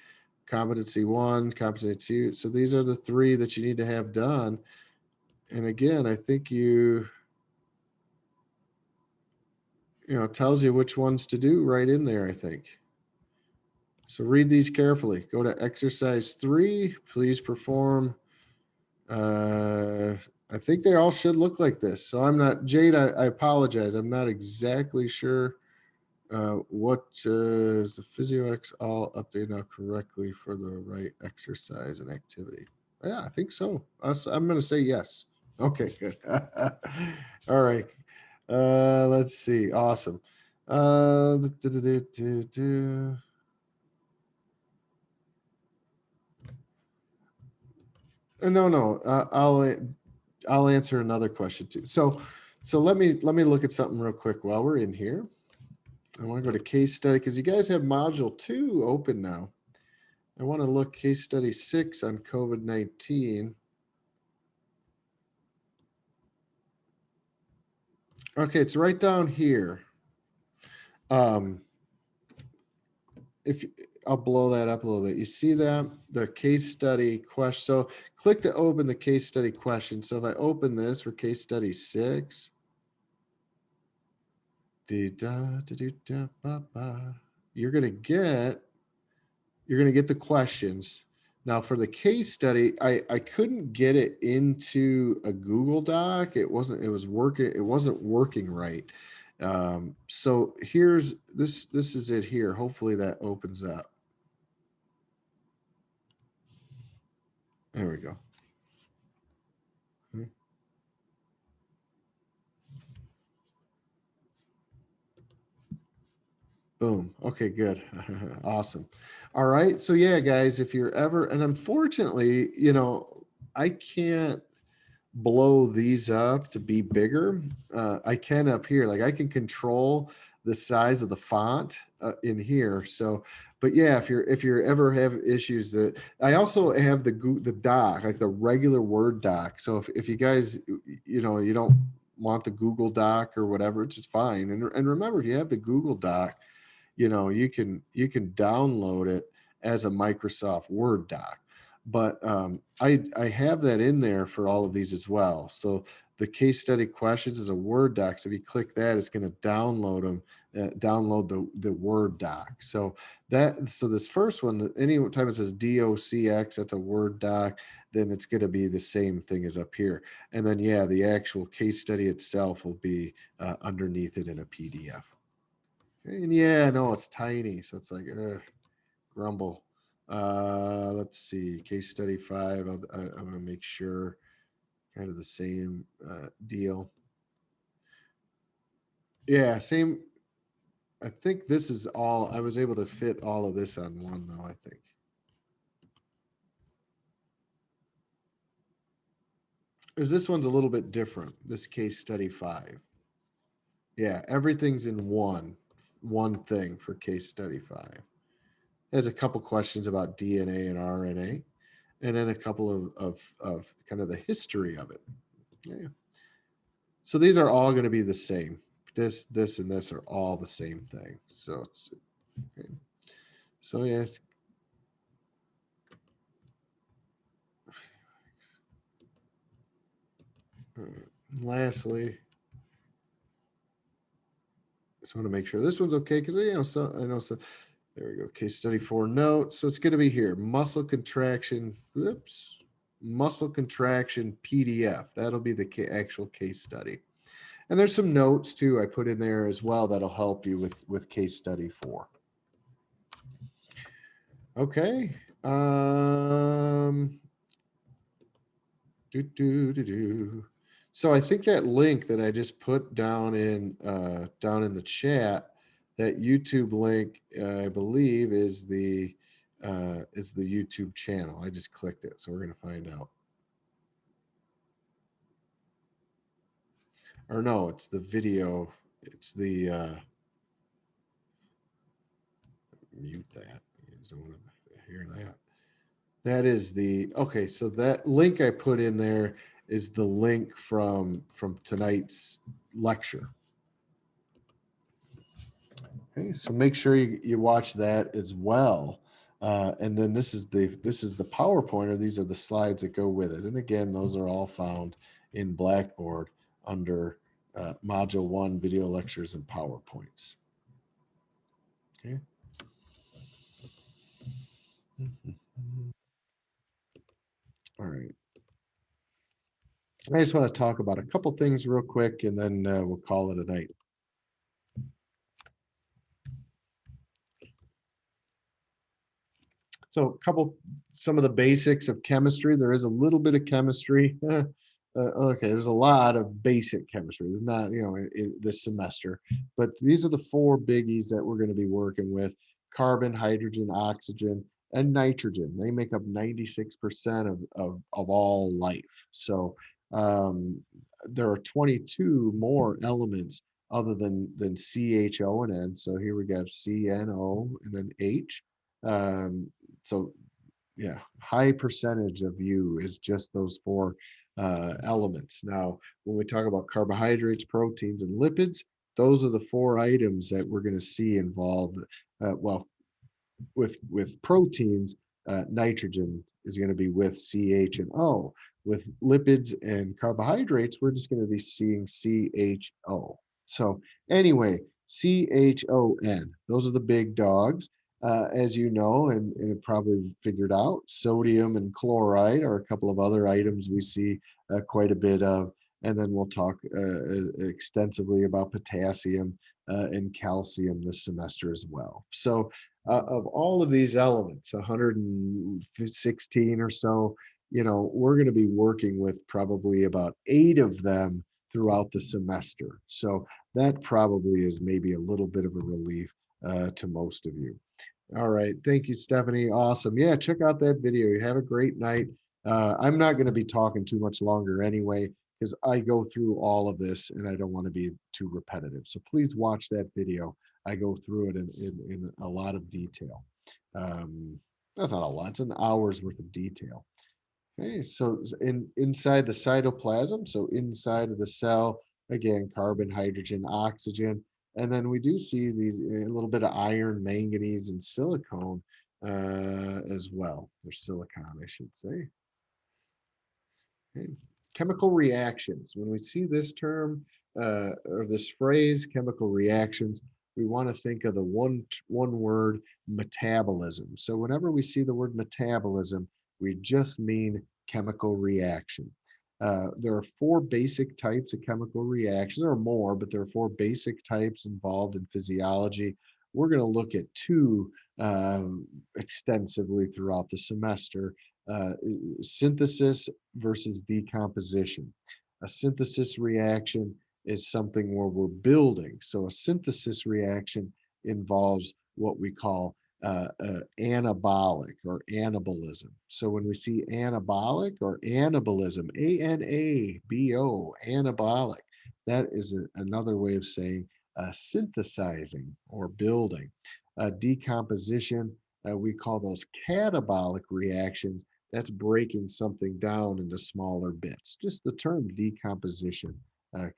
A: competency 1, competency 2. So these are the 3 that you need to have done. And again, I think it tells you which ones to do right in there, I think. So read these carefully. Go to exercise 3. Please perform. I think they all should look like this. So I'm not, Jade, I apologize. I'm not exactly sure what is the PhysioX all updated now correctly for the right exercise and activity. Yeah, I think so. I'm going to say yes. Okay, good. All right. Let's see. Awesome. No. I'll answer another question too. So let me look at something real quick while we're in here. I want to go to case study because you guys have module 2 open now. I want to look case study 6 on COVID-19. Okay, it's right down here. If I'll blow that up a little bit. You see that? The case study question. So click to open the case study question. So if I open this for case study 6, you're gonna get the questions. Now for the case study, I couldn't get it into a Google Doc. It wasn't working right. So here's this is it here. Hopefully that opens up. There we go. Boom. Okay, good. Awesome. All right. So yeah, guys, if you're ever, and unfortunately, I can't blow these up to be bigger. I can up here, like I can control the size of the font in here. So, but yeah, if you're ever have issues, that I also have the doc, like the regular Word doc. So if you guys, you don't want the Google Doc or whatever, it's just fine. And remember, if you have the Google Doc, you can download it as a Microsoft Word doc. But I have that in there for all of these as well. So the case study questions is a Word doc. So if you click that, it's going to download them, download the Word doc. So this first one, anytime it says DOCX, that's a Word doc, then it's going to be the same thing as up here. And then, yeah, the actual case study itself will be underneath it in a PDF. And yeah, no, it's tiny. So it's like, grumble. Let's see, case study 5. I'm going to make sure kind of the same deal. Yeah, same. I think this is all, I was able to fit all of this on one though, I think. Is this one's a little bit different, this case study 5. Yeah, everything's in one thing for case study 5. There's a couple questions about DNA and RNA, and then a couple of kind of the history of it. Yeah. So these are all going to be the same. This, and this are all the same thing. So it's okay. So yes. Lastly, just want to make sure this one's okay because so I know so. There we go. Case study 4 note. So it's going to be here. Muscle contraction. Whoops. Muscle contraction PDF. That'll be the actual case study. And there's some notes too I put in there as well that'll help you with case study 4. Okay. So I think that link that I just put down in the chat, that YouTube link, I believe is the YouTube channel. I just clicked it, so we're gonna find out. Or no, it's the video. It's the mute that. You guys don't want to hear that. That is the, okay, so that link I put in there is the link from tonight's lecture. Okay, so make sure you watch that as well. And then this is the PowerPoint, or these are the slides that go with it. And again, those are all found in Blackboard under Module 1, Video Lectures and PowerPoints. Okay. All right. I just want to talk about a couple things real quick, and then we'll call it a night. So some of the basics of chemistry. There is a little bit of chemistry. Okay, there's a lot of basic chemistry. There's not, this semester, but these are the 4 biggies that we're going to be working with: carbon, hydrogen, oxygen, and nitrogen. They make up 96% of all life. So there are 22 more elements other than CHO and N. So here we got CNO and then H. So yeah, high percentage of you is just those 4 elements. Now, when we talk about carbohydrates, proteins, and lipids, those are the 4 items that we're going to see involved. Well, with proteins, nitrogen is going to be with CH and O. With lipids and carbohydrates, we're just going to be seeing CHO. So anyway, CHON, those are the big dogs. As you know, and probably figured out, sodium and chloride are a couple of other items we see quite a bit of. And then we'll talk extensively about potassium and calcium this semester as well. So of all of these elements, 116 or so, we're going to be working with probably about 8 of them throughout the semester. So that probably is maybe a little bit of a relief to most of you. All right. Thank you, Stephanie. Awesome. Yeah, check out that video. You have a great night. I'm not going to be talking too much longer anyway, because I go through all of this and I don't want to be too repetitive. So please watch that video. I go through it in a lot of detail. That's not a lot. It's an hour's worth of detail. Okay, so inside the cytoplasm, so inside of the cell, again, carbon, hydrogen, oxygen. And then we do see these, a little bit of iron, manganese, and silicone as well, or silicon, I should say. Okay. Chemical reactions. When we see this term or this phrase, chemical reactions, we want to think of the one word, metabolism. So whenever we see the word metabolism, we just mean chemical reaction. There are 4 basic types of chemical reactions. There are more, but there are 4 basic types involved in physiology. We're going to look at 2 extensively throughout the semester. Synthesis versus decomposition. A synthesis reaction is something where we're building. So a synthesis reaction involves what we call anabolic or anabolism. So when we see anabolic or anabolism, A-N-A-B-O, anabolic, that is another way of saying synthesizing or building. Decomposition, we call those catabolic reactions. That's breaking something down into smaller bits. Just the term decomposition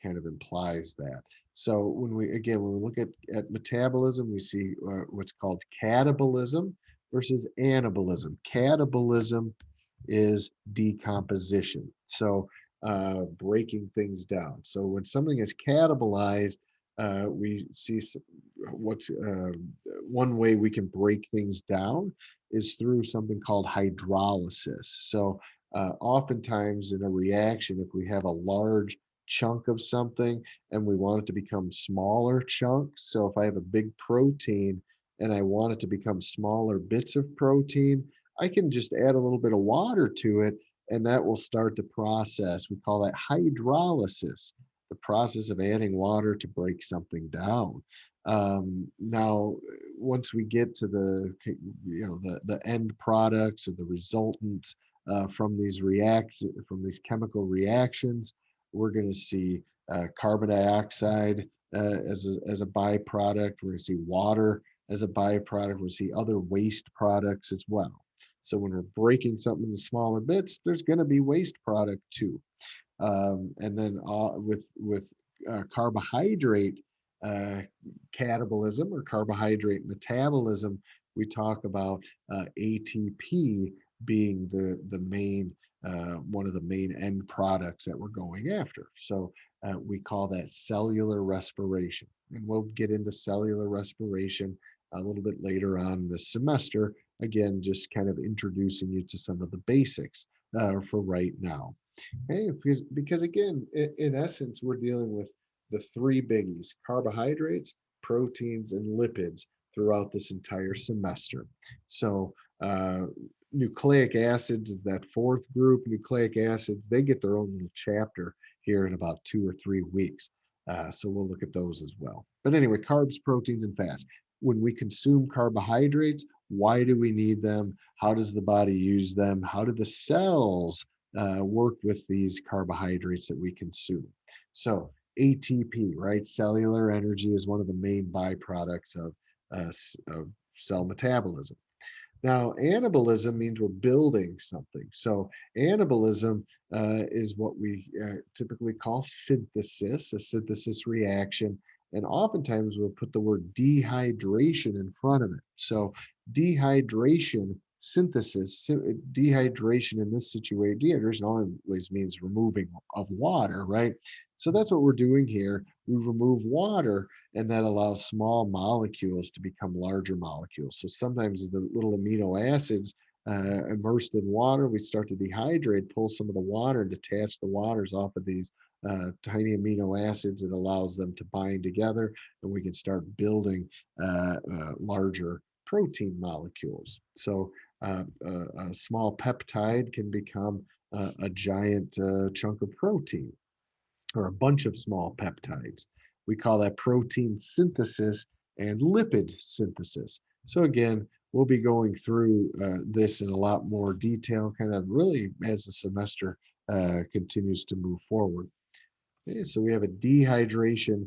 A: kind of implies that. So when we look at metabolism, we see what's called catabolism versus anabolism. Catabolism is decomposition. So breaking things down. So when something is catabolized, we see what's one way we can break things down is through something called hydrolysis. So oftentimes in a reaction, if we have a large chunk of something and we want it to become smaller chunks, so if I have a big protein and I want it to become smaller bits of protein, I can just add a little bit of water to it and that will start the process. We call that hydrolysis, the process of adding water to break something down. Now, once we get to the end products or the resultants from these chemical reactions, we're going to see carbon dioxide as a byproduct. We're going to see water as a byproduct. We're going to see other waste products as well. So when we're breaking something into smaller bits, there's going to be waste product too. And then with carbohydrate catabolism or carbohydrate metabolism, we talk about ATP being the main one of the main end products that we're going after. So we call that cellular respiration, and we'll get into cellular respiration a little bit later on this semester. Again, just kind of introducing you to some of the basics for right now. Hey, because again, in essence, we're dealing with the three biggies: carbohydrates, proteins, and lipids throughout this entire semester. So nucleic acids is that fourth group. Nucleic acids, they get their own little chapter here in about 2 or 3 weeks. So we'll look at those as well. But anyway, carbs, proteins, and fats. When we consume carbohydrates, why do we need them? How does the body use them? How do the cells work with these carbohydrates that we consume? So ATP, right? Cellular energy is one of the main byproducts of cell metabolism. Now, anabolism means we're building something. So anabolism is what we typically call synthesis, a synthesis reaction. And oftentimes we'll put the word dehydration in front of it. So dehydration synthesis, dehydration in this situation, dehydration always means removing of water, right? So that's what we're doing here. We remove water, and that allows small molecules to become larger molecules. So sometimes the little amino acids immersed in water, we start to dehydrate, pull some of the water and detach the waters off of these tiny amino acids. It allows them to bind together, and we can start building larger protein molecules. So a small peptide can become a giant chunk of protein, or a bunch of small peptides. We call that protein synthesis and lipid synthesis. So again, we'll be going through this in a lot more detail, kind of really as the semester continues to move forward. Okay, so we have a dehydration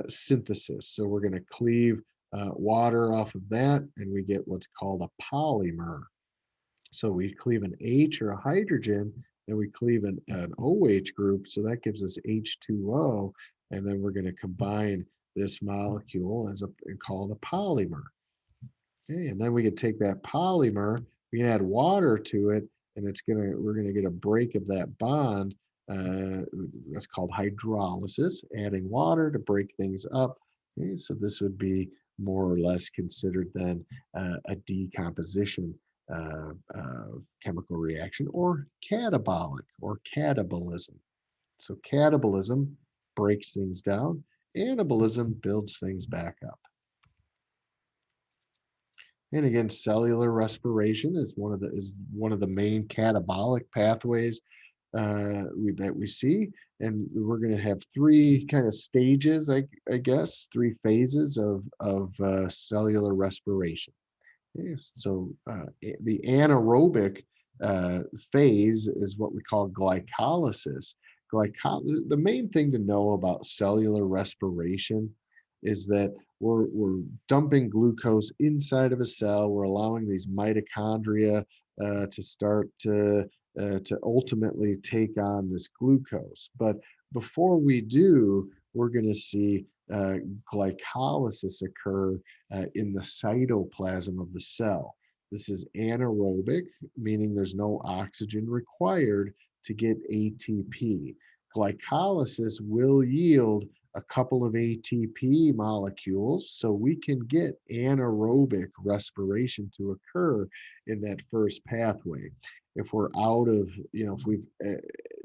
A: synthesis. So we're going to cleave water off of that, and we get what's called a polymer. So we cleave an H or a hydrogen, and we cleave an OH group. So that gives us H2O. And then we're going to combine this molecule and call it a polymer. Okay, and then we can take that polymer, we can add water to it, and we're going to get a break of that bond. That's called hydrolysis, adding water to break things up. Okay, so this would be more or less considered then a decomposition chemical reaction, or catabolic or catabolism. So catabolism breaks things down. Anabolism builds things back up. And again, cellular respiration is one of the main catabolic pathways. that we see. And we're going to have three kind of stages, I guess, three phases of cellular respiration. Okay, so the anaerobic phase is what we call glycolysis. The main thing to know about cellular respiration is that we're dumping glucose inside of a cell. We're allowing these mitochondria to start to ultimately take on this glucose. But before we do, we're going to see glycolysis occur in the cytoplasm of the cell. This is anaerobic, meaning there's no oxygen required to get ATP. Glycolysis will yield a couple of ATP molecules, so we can get anaerobic respiration to occur in that first pathway. If we're out of, if we've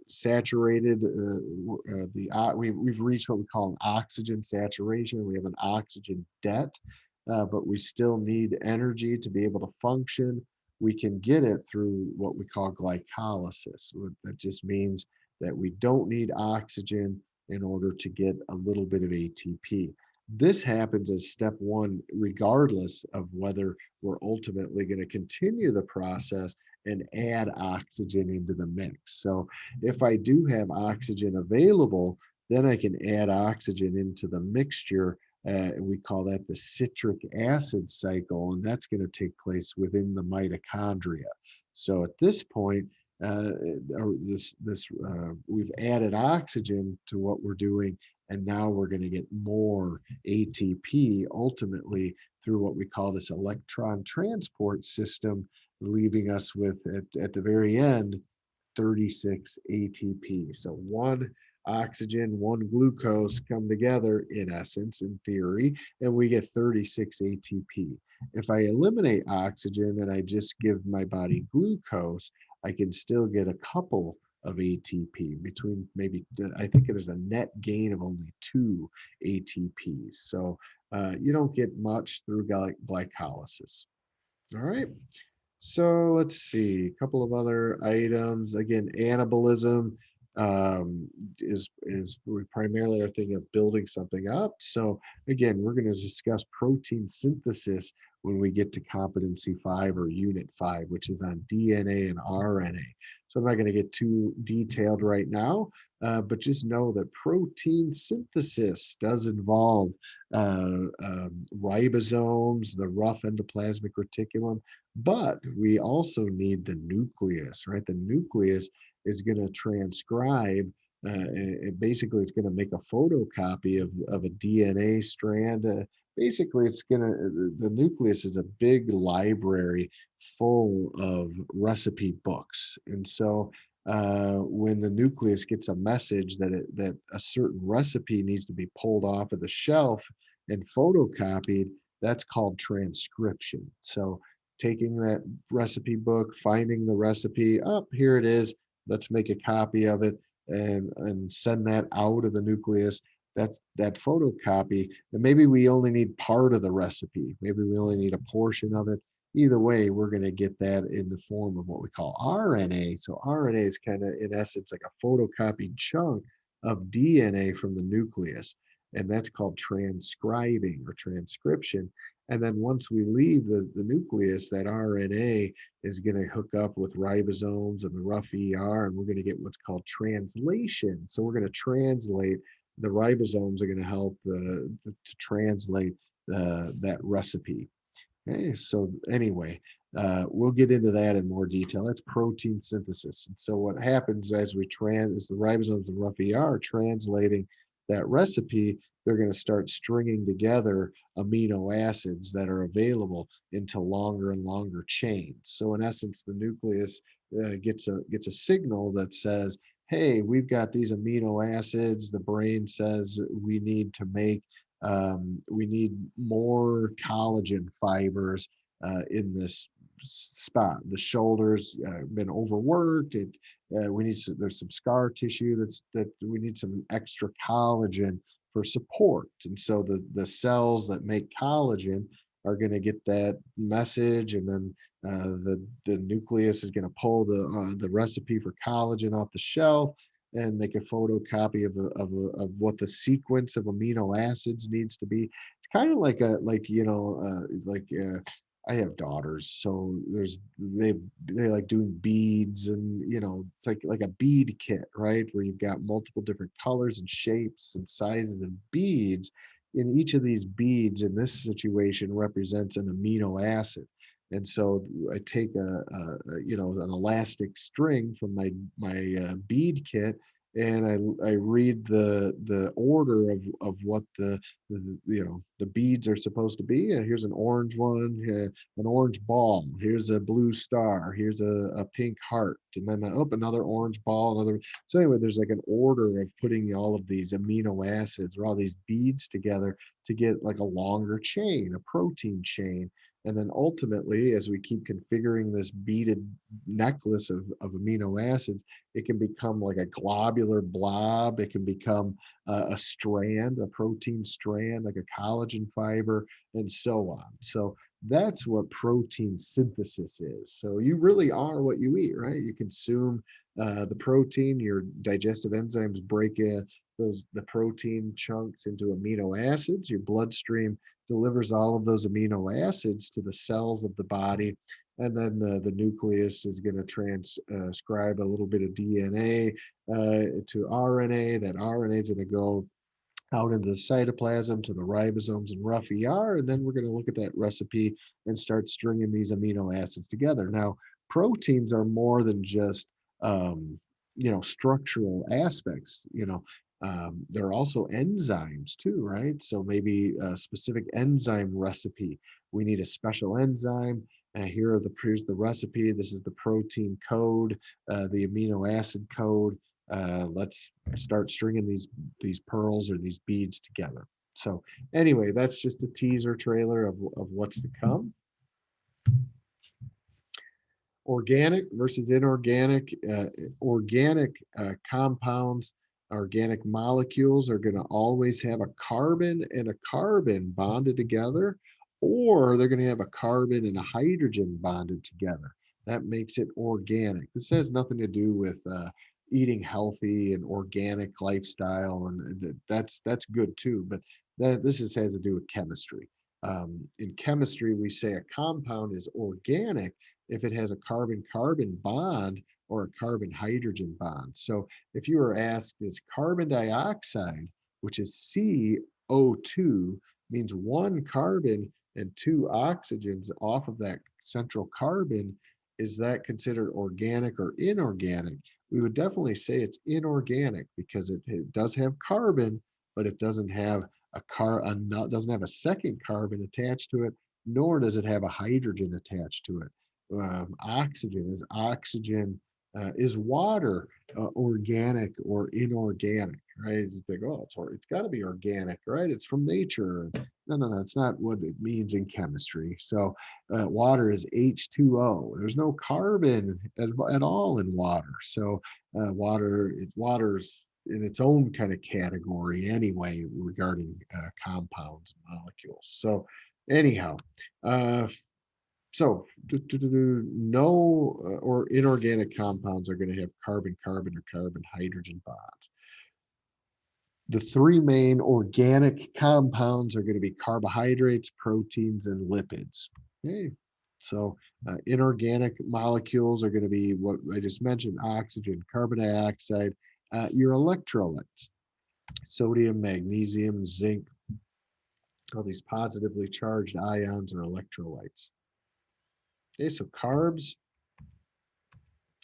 A: saturated we've reached what we call an oxygen saturation, we have an oxygen debt, but we still need energy to be able to function, we can get it through what we call glycolysis. That just means that we don't need oxygen in order to get a little bit of ATP. This happens as step one, regardless of whether we're ultimately going to continue the process and add oxygen into the mix. So if I do have oxygen available, then I can add oxygen into the mixture. And we call that the citric acid cycle, and that's going to take place within the mitochondria. So at this point, we've added oxygen to what we're doing, and now we're going to get more ATP ultimately through what we call this electron transport system, leaving us with at the very end 36 ATP. So one oxygen, one glucose come together, in essence, in theory, and we get 36 ATP. If I eliminate oxygen and I just give my body glucose, I can still get a couple of ATP between maybe, I think it is a net gain of only 2 ATPs. So you don't get much through glycolysis. All right. So let's see, a couple of other items. Again, anabolism is we primarily are thinking of building something up. So again, we're going to discuss protein synthesis when we get to competency 5 or unit 5, which is on DNA and RNA. So I'm not going to get too detailed right now, but just know that protein synthesis does involve ribosomes, the rough endoplasmic reticulum, but we also need the nucleus, right? The nucleus is going to transcribe, basically it's going to make a photocopy of a DNA strand. Basically, the nucleus is a big library full of recipe books. And so when the nucleus gets a message that a certain recipe needs to be pulled off of the shelf and photocopied, that's called transcription. So taking that recipe book, finding the recipe, here it is, let's make a copy of it and send that out of the nucleus. That's that photocopy. And maybe we only need part of the recipe. Maybe we only need a portion of it. Either way, we're going to get that in the form of what we call RNA. So RNA is kind of, in essence, like a photocopied chunk of DNA from the nucleus. And that's called transcribing or transcription. And then once we leave the nucleus, that RNA is going to hook up with ribosomes and the rough ER, and we're going to get what's called translation. So we're going to translate, the ribosomes are going to help to translate that recipe. Okay, so anyway, we'll get into that in more detail. That's protein synthesis. And so what happens as the ribosomes and rough ER are translating that recipe, they're going to start stringing together amino acids that are available into longer and longer chains. So in essence, the nucleus gets a signal that says, hey, we've got these amino acids. The brain says we need to make, we need more collagen fibers in this spot. The shoulders been overworked. There's some scar tissue that we need some extra collagen for support. And so the cells that make collagen are going to get that message, and then the nucleus is going to pull the recipe for collagen off the shelf and make a photocopy of what the sequence of amino acids needs to be. It's kind of like I have daughters, so they like doing beads, and it's like a bead kit, right? Where you've got multiple different colors and shapes and sizes of beads. In each of these beads in this situation represents an amino acid. And so I take an elastic string from my bead kit, and I read the order of what the beads are supposed to be. And here's an orange one, an orange ball. Here's a blue star. Here's a pink heart, and then another orange ball. Another. So anyway, there's like an order of putting all of these amino acids or all these beads together to get like a longer chain, a protein chain. And then ultimately, as we keep configuring this beaded necklace of amino acids, it can become like a globular blob. It can become a strand, a protein strand, like a collagen fiber, and so on. So that's what protein synthesis is. So you really are what you eat, right? You consume the protein, your digestive enzymes break the protein chunks into amino acids. Your bloodstream delivers all of those amino acids to the cells of the body, and then the nucleus is going to transcribe a little bit of DNA to RNA. That RNA is going to go out into the cytoplasm to the ribosomes and rough ER, and then we're going to look at that recipe and start stringing these amino acids together. Now, proteins are more than just structural aspects. There are also enzymes too, right? So maybe a specific enzyme recipe. We need a special enzyme. Here's the recipe. This is the protein code, the amino acid code. Let's start stringing these pearls or these beads together. So anyway, that's just a teaser trailer of what's to come. Organic versus inorganic. Organic compounds, organic molecules are going to always have a carbon and a carbon bonded together, or they're going to have a carbon and a hydrogen bonded together. That makes it organic. This has nothing to do with eating healthy and organic lifestyle, and that's good too. But this has to do with chemistry. In chemistry, we say a compound is organic if it has a carbon-carbon bond or a carbon-hydrogen bond. So if you were asked, is carbon dioxide, which is CO2, means one carbon and two oxygens off of that central carbon, is that considered organic or inorganic? We would definitely say it's inorganic because it does have carbon, but it doesn't have doesn't have a second carbon attached to it, nor does it have a hydrogen attached to it. Oxygen is water organic or inorganic, right? You think, oh, it's got to be organic, right? It's from nature. No, it's not what it means in chemistry. So water is H2O. There's no carbon at all in water. So water's in its own kind of category anyway regarding compounds and molecules. So anyhow, no or inorganic compounds are going to have carbon-carbon or carbon-hydrogen bonds. The three main organic compounds are going to be carbohydrates, proteins, and lipids. Okay. So inorganic molecules are going to be what I just mentioned: oxygen, carbon dioxide, your electrolytes, sodium, magnesium, zinc, all these positively charged ions or electrolytes. Okay, so carbs,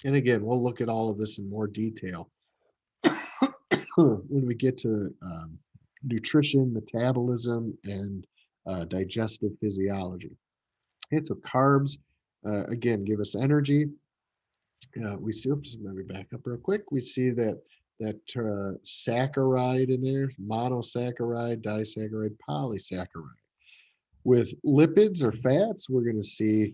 A: and again, we'll look at all of this in more detail when we get to nutrition, metabolism, and digestive physiology. Okay, so carbs, again, give us energy. We see, oops, let me back up real quick. We see that saccharide in there, monosaccharide, disaccharide, polysaccharide. With lipids or fats, we're going to see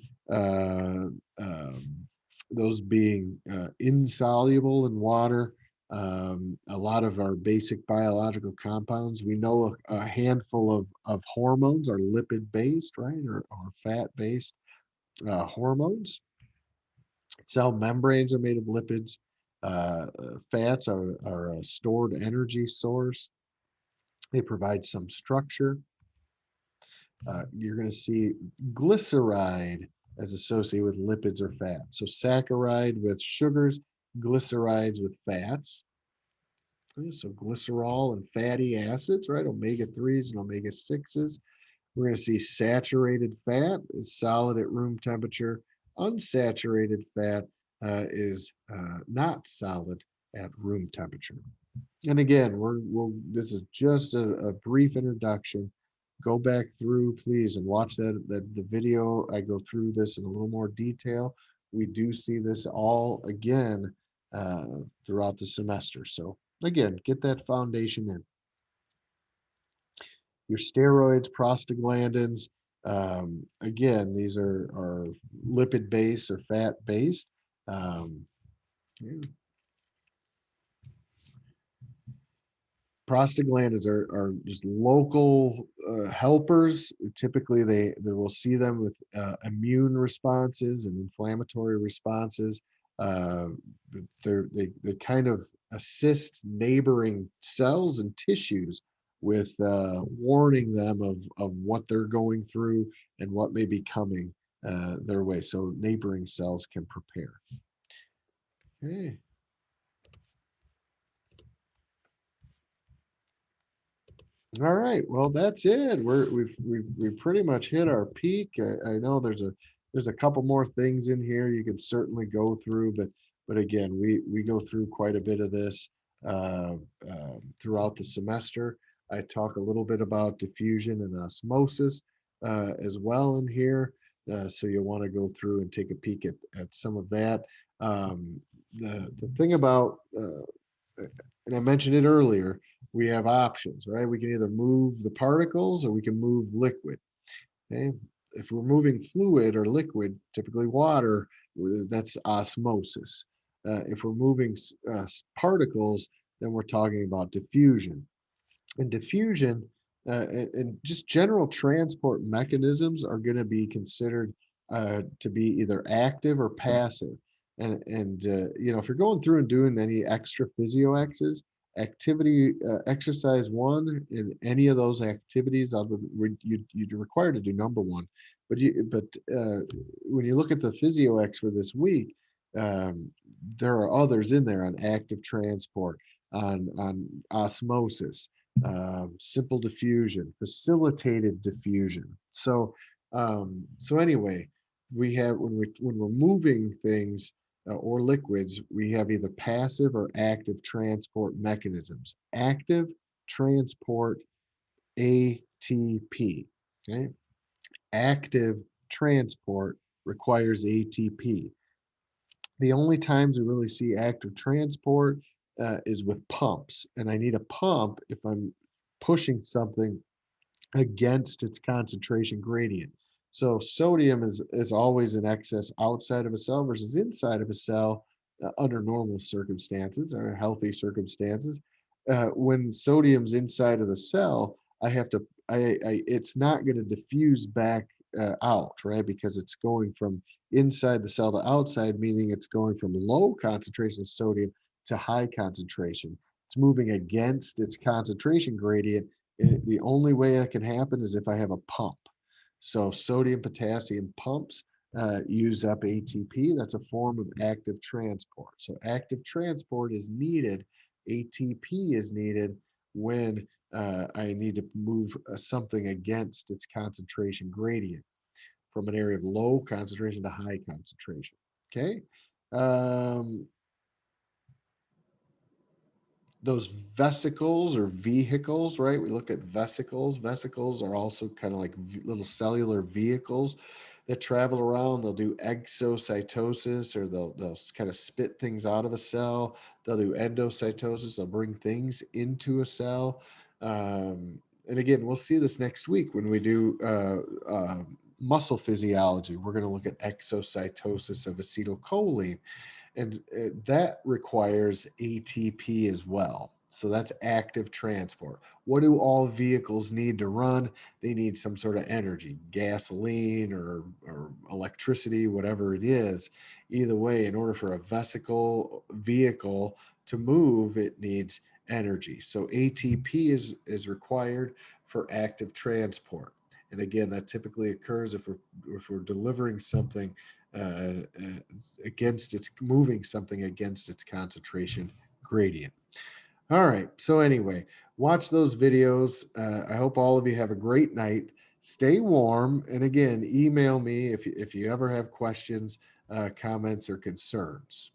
A: those being insoluble in water, A lot of our basic biological compounds, we know a handful of hormones are lipid-based, right, or fat-based hormones. Cell membranes are made of lipids. Fats are a stored energy source. They provide some structure. You're going to see glyceride as associated with lipids or fats. So saccharide with sugars, glycerides with fats. So glycerol and fatty acids, right? Omega-3s and omega-6s. We're going to see saturated fat is solid at room temperature. Unsaturated fat is not solid at room temperature. And again, this is just a brief introduction. Go back through, please, and watch the video. I go through this in a little more detail. We do see this all again throughout the semester. So again, get that foundation in. Your steroids, prostaglandins, again, these are lipid-based or fat-based. Yeah. Prostaglandins are just local helpers. Typically, they will see them with immune responses and inflammatory responses. They kind of assist neighboring cells and tissues with warning them of what they're going through and what may be coming their way, so neighboring cells can prepare. Okay. All right, well, that's it. We've pretty much hit our peak. I know there's a couple more things in here you could certainly go through, but again, we go through quite a bit of this throughout the semester. I talk a little bit about diffusion and osmosis as well in here, so you'll want to go through and take a peek at some of that. The thing about and I mentioned it earlier, we have options, right? We can either move the particles or we can move liquid. Okay. If we're moving fluid or liquid, typically water, that's osmosis. If we're moving particles, then we're talking about diffusion. And diffusion and just general transport mechanisms are going to be considered to be either active or passive. And you know, if you're going through and doing any extra physio X's, activity exercise 1 in any of those activities, you're required to do number 1. But when you look at the physio X for this week, there are others in there on active transport, on osmosis, simple diffusion, facilitated diffusion. So anyway, we have when we're moving things or liquids, we have either passive or active transport mechanisms. Active transport ATP. Okay, active transport requires ATP. The only times we really see active transport is with pumps, and I need a pump if I'm pushing something against its concentration gradient. So sodium is always in excess outside of a cell versus inside of a cell under normal circumstances or healthy circumstances. When sodium's inside of the cell, it's not going to diffuse back out, right? Because it's going from inside the cell to outside, meaning it's going from low concentration of sodium to high concentration. It's moving against its concentration gradient. The only way that can happen is if I have a pump. So sodium potassium pumps use up ATP. That's a form of active transport. So active transport is needed. ATP is needed when I need to move something against its concentration gradient from an area of low concentration to high concentration. Okay. Those vesicles or vehicles, right? We looked at vesicles. Vesicles are also kind of like little cellular vehicles that travel around. They'll do exocytosis, or they'll kind of spit things out of a cell. They'll do endocytosis. They'll bring things into a cell. And again, we'll see this next week when we do muscle physiology. We're going to look at exocytosis of acetylcholine. And that requires ATP as well. So that's active transport. What do all vehicles need to run? They need some sort of energy, gasoline or electricity, whatever it is. Either way, in order for a vehicle to move, it needs energy. So ATP is required for active transport. And again, that typically occurs if we're delivering something against its moving something against its concentration gradient. All right. So anyway, watch those videos. I hope all of you have a great night. Stay warm. And again, email me if you ever have questions, comments, or concerns.